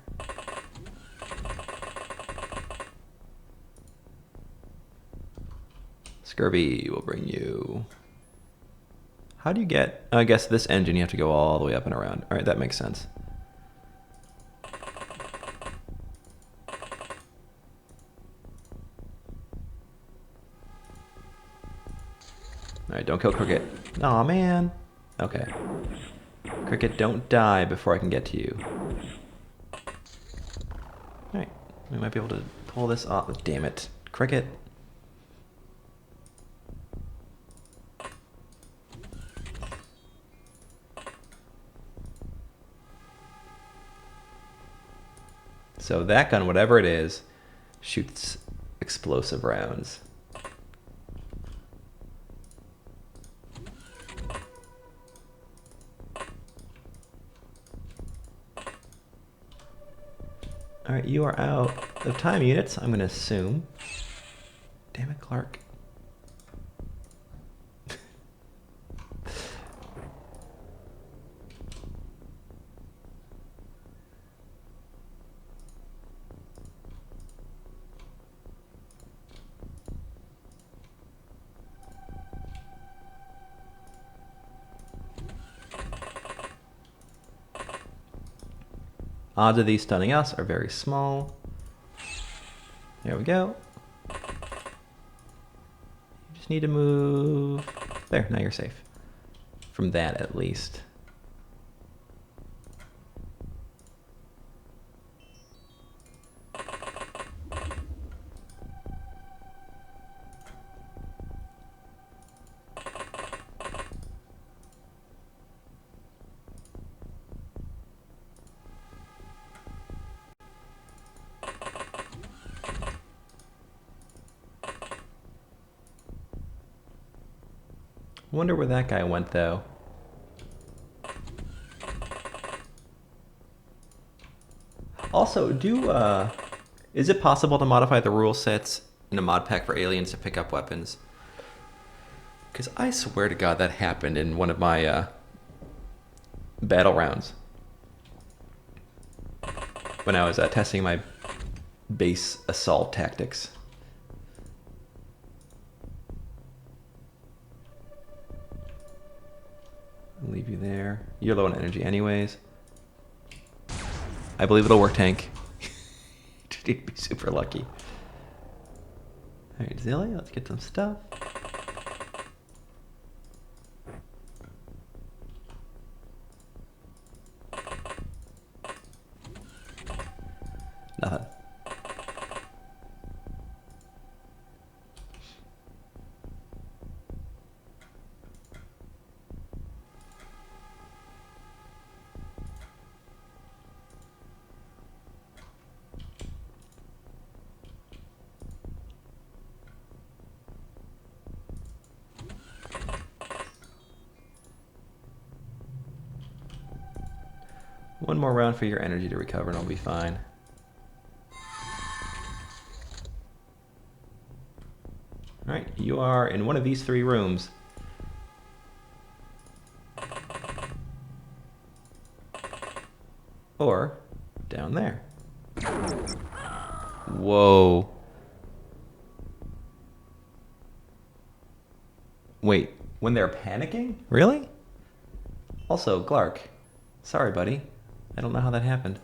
Scurvy will bring you. How do you get? I guess this engine you have to go all the way up and around. All right, that makes sense. All right, don't kill Cricket. Aw, man. Okay. Cricket, don't die before I can get to you. All right, we might be able to pull this off. Damn it, Cricket. So that gun, whatever it is, shoots explosive rounds. All right, you are out of time units, I'm gonna assume. Damn it, Clark. Odds of these stunning us are very small. There we go. You just need to move. There, now you're safe. From that, at least. Wonder where that guy went, though. Also, is it possible to modify the rule sets in a mod pack for aliens to pick up weapons? Because I swear to God that happened in one of my battle rounds. When I was testing my base assault tactics. I'll leave you there. You're low on energy anyways. I believe it'll work, tank. You'd be super lucky. Alright, Zilly, let's get some stuff. Nothing. One more round for your energy to recover and I'll be fine. Alright, you are in one of these 3 rooms. Or down there. Whoa. Wait, when they're panicking? Really? Also, Glark, sorry buddy. I don't know how that happened.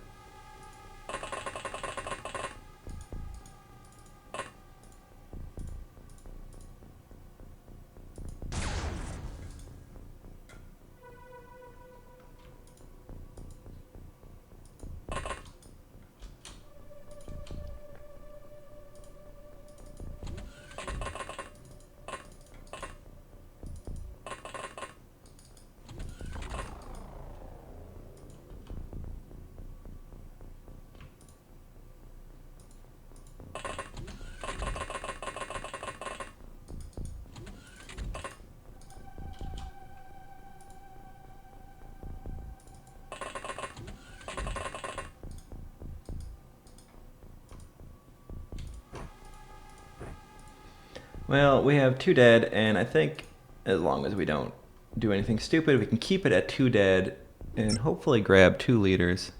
Well, we have 2 dead, and I think as long as we don't do anything stupid, we can keep it at 2 dead and hopefully grab 2 leaders.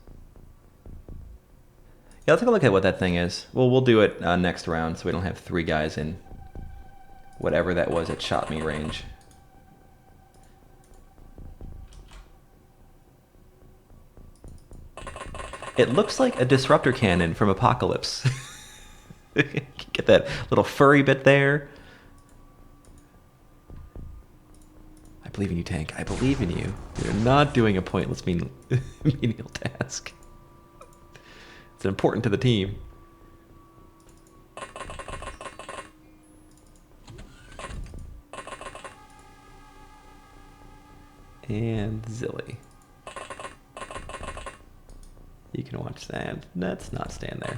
Yeah, let's take a look at what that thing is. Well, we'll do it next round so we don't have 3 guys in whatever that was at shot me range. It looks like a disruptor cannon from Apocalypse. Get that little furry bit there. I believe in you, tank. I believe in you. You're not doing a pointless menial task. It's important to the team. And Zilly. You can watch that. Let's not stand there.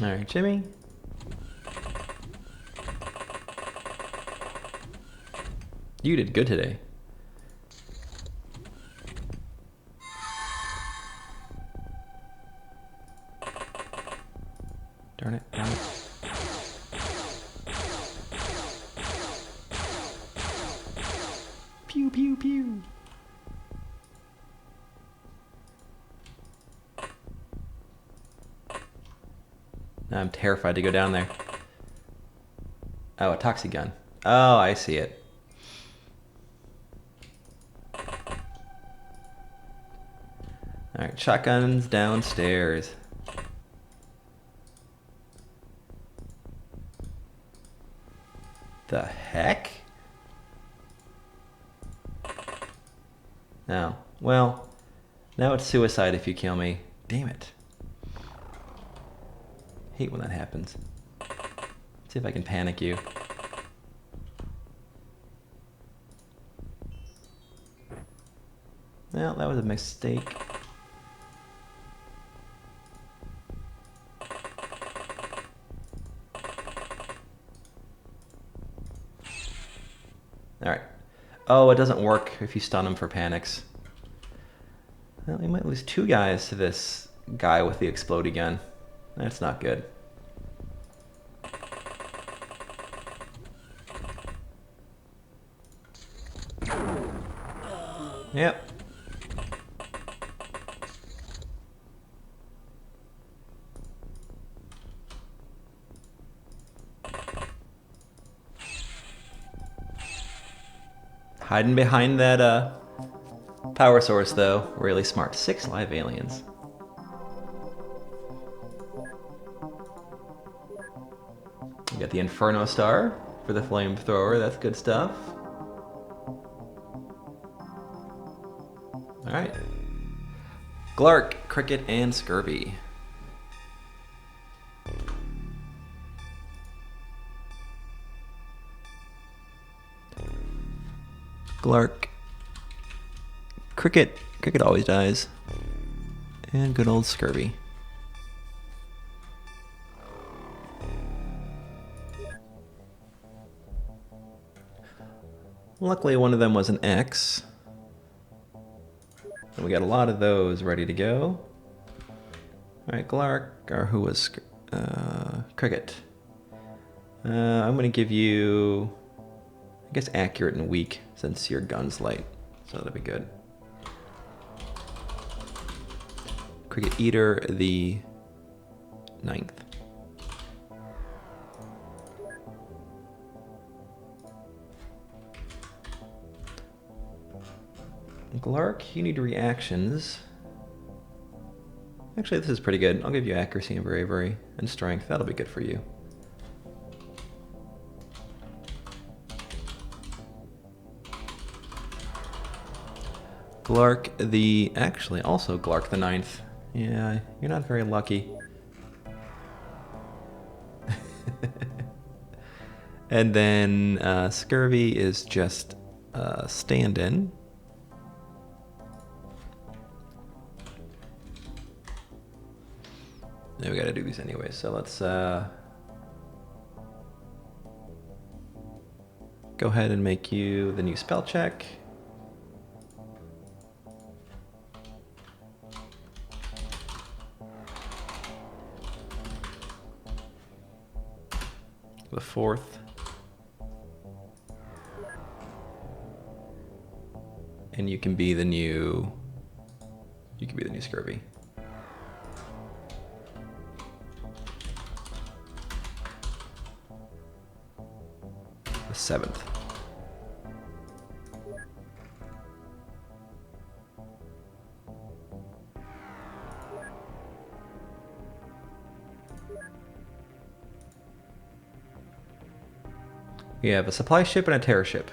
All right, Jimmy. You did good today. Darn it, darn it. Pew, pew, pew. I'm terrified to go down there. Oh, a toxic gun. Oh, I see it. Alright, shotguns downstairs. The heck? Oh, well, now it's suicide if you kill me. Damn it. Hate when that happens. See if I can panic you. Well, that was a mistake. Alright. Oh, it doesn't work if you stun him for panics. Well, we might lose 2 guys to this guy with the explodey gun. That's not good. Yep. Hiding behind that power source, though. Really smart. 6 live aliens. You got the Inferno Star for the flamethrower. That's good stuff. Alright. Glark, Cricket, and Scurvy. Glark. Cricket. Cricket always dies. And good old Scurvy. Luckily one of them was an X. And we got a lot of those ready to go. Alright, Glark, or who was Cricket. I'm gonna give you, I guess, accurate and weak, since your gun's light. So that'll be good. Cricket Eater the 9th. Glark, you need reactions. Actually, this is pretty good. I'll give you accuracy and bravery and strength. That'll be good for you. Glark the... Actually, also Glark the 9th. Yeah, you're not very lucky. And then Scurvy is just stand-in. Yeah, we gotta do these anyway, so let's go ahead and make you the new spell check. The 4th. And you can be the new Scurvy. The 7th. We have a supply ship and a terror ship.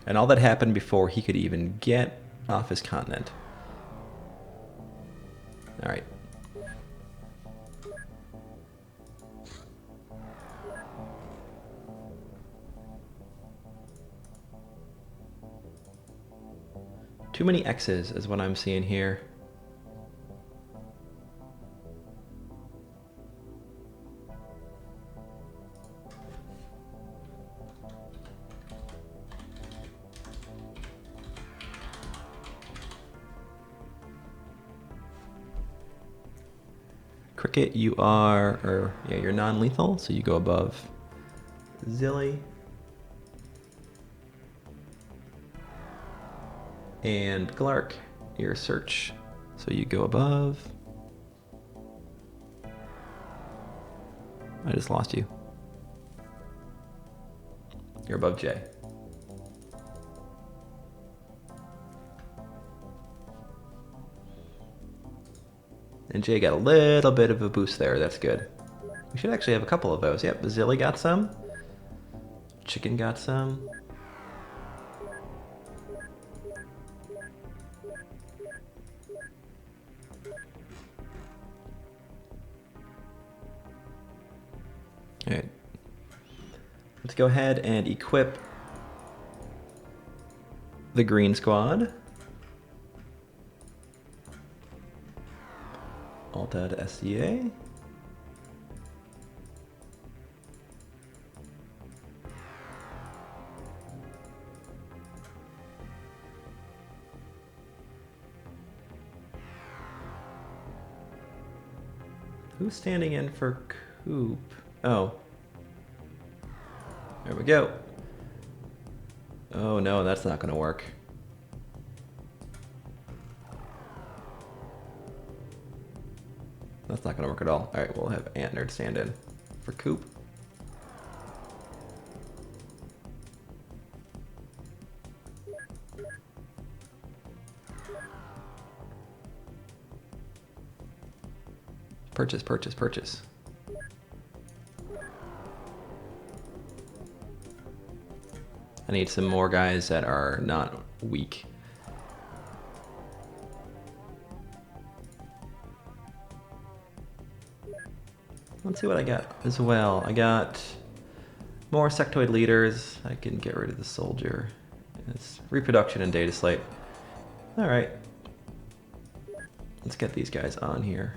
And all that happened before he could even get off his continent. Alright. Too many X's is what I'm seeing here. Cricket, you are, you're non-lethal, so you go above Zilly. And Glark, you're search, so you go above. I just lost you. You're above J. And Jay got a little bit of a boost there. That's good. We should actually have a couple of those. Yep, Zilly got some. Chicken got some. Alright. Let's go ahead and equip the green squad. Alt add SCA. Who's standing in for Coop? Oh. There we go. Oh no, that's not gonna work. That's not gonna work at all. Alright, we'll have Antnerd stand in for Coop. Purchase, purchase, purchase. I need some more guys that are not weak. Let's see what I got as well. I got more sectoid leaders. I can get rid of the soldier. It's reproduction and data slate. All right. Let's get these guys on here.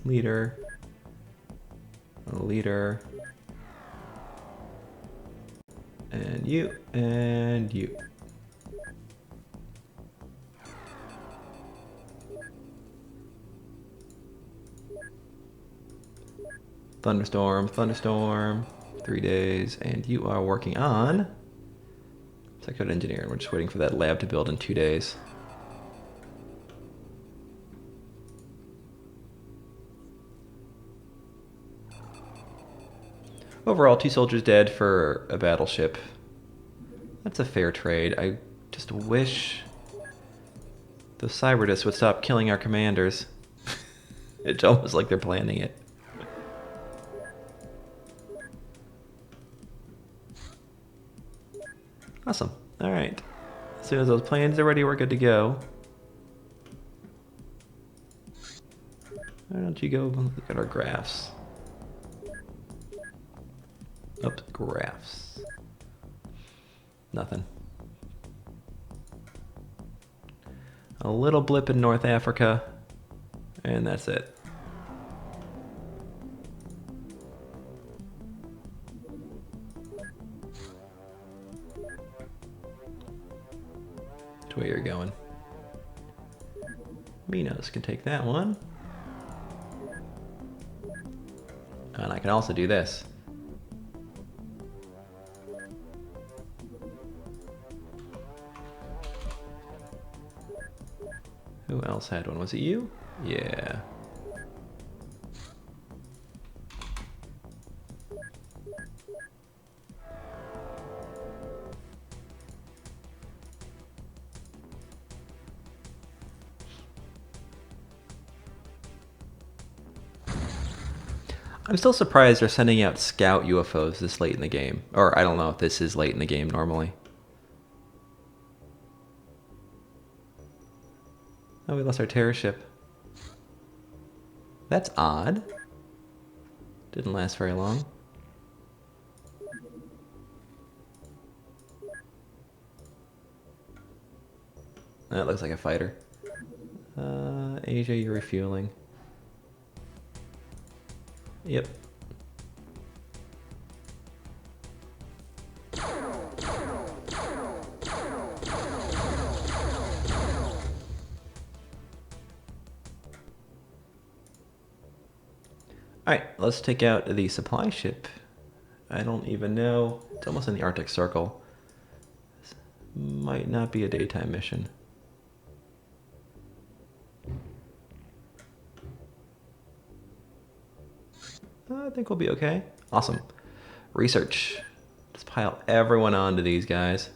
Leader. Leader. And you. And you. Thunderstorm, thunderstorm, 3 days, and you are working on sectoid engineer, and we're just waiting for that lab to build in 2 days. Overall, 2 soldiers dead for a battleship. That's a fair trade. I just wish the Cyberdists would stop killing our commanders. It's almost like they're planning it. Awesome. All right. As soon as those planes are ready, we're good to go. Why don't you go look at our graphs? Oops, graphs. Nothing. A little blip in North Africa, and that's it. To where you're going. Minos can take that one. And I can also do this. Who else had one? Was it you? Yeah. I'm still surprised they're sending out scout UFOs this late in the game. Or I don't know if this is late in the game normally. Oh, we lost our terror ship. That's odd. Didn't last very long. That looks like a fighter. Asia, you're refueling. Yep. Alright, let's take out the supply ship. I don't even know. It's almost in the Arctic Circle. This might not be a daytime mission. I think we'll be okay. Awesome. Research. Just pile everyone onto these guys.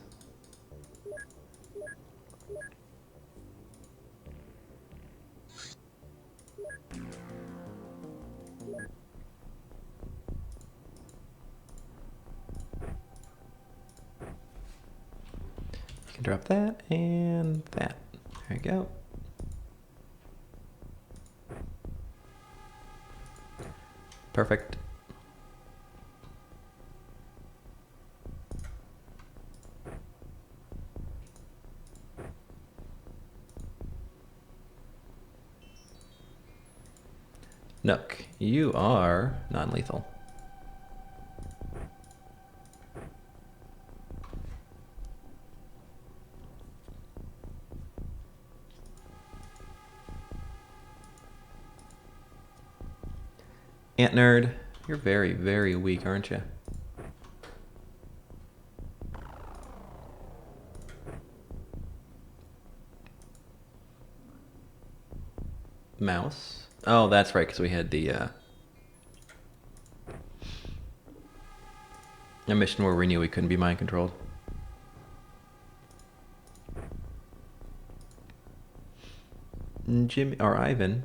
You can drop that and that. There you go. Perfect. Nook, you are non-lethal. Ant Nerd, you're very, very weak, aren't you? Mouse. Oh, that's right, because we had the a mission where we knew we couldn't be mind controlled. Jimmy or Ivan.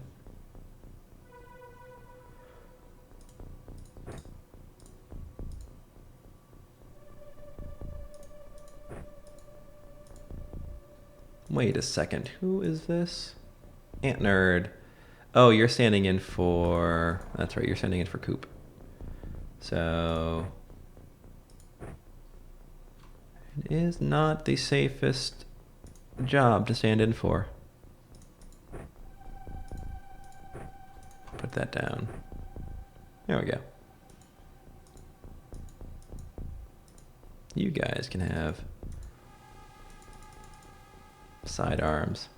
Wait a second. Who is this? Ant Nerd. Oh, you're standing in for... That's right, you're standing in for Coop. So... It is not the safest job to stand in for. Put that down. There we go. You guys can have sidearms.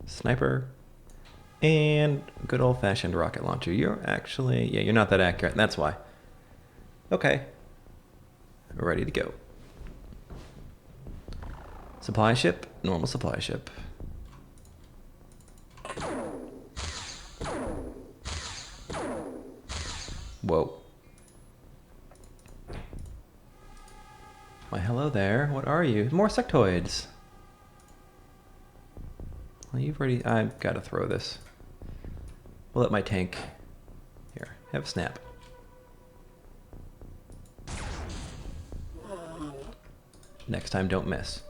Sniper. And good old-fashioned rocket launcher. You're actually... Yeah, you're not that accurate. That's why. Okay. We're ready to go. Supply ship. Normal supply ship. Whoa. Why, hello there. What are you? More sectoids. Well, you've already... I've got to throw this. We'll let my tank... Here, have a snap. Next time, don't miss.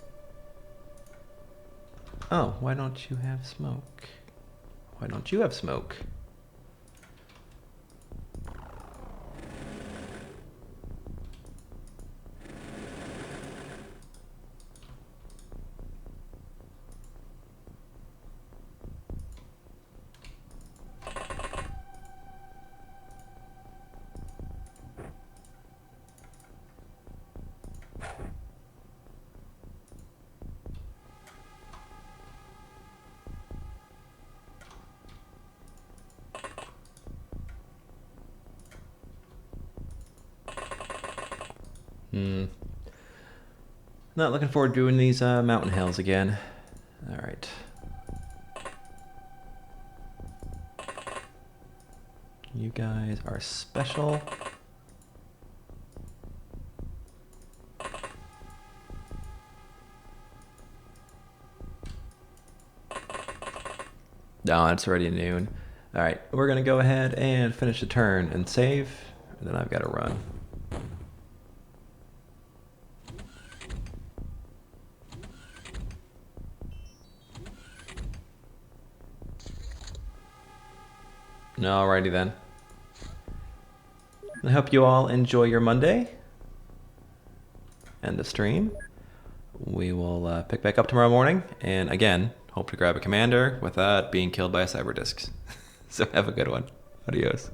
Oh, why don't you have smoke? Why don't you have smoke? Not looking forward to doing these mountain hills again. All right. You guys are special. No, it's already noon. All right, we're gonna go ahead and finish the turn and save, and then I've got to run. Alrighty then. I hope you all enjoy your Monday and the stream. We will pick back up tomorrow morning, and again, hope to grab a commander without being killed by a cyber disc. So have a good one. Adios.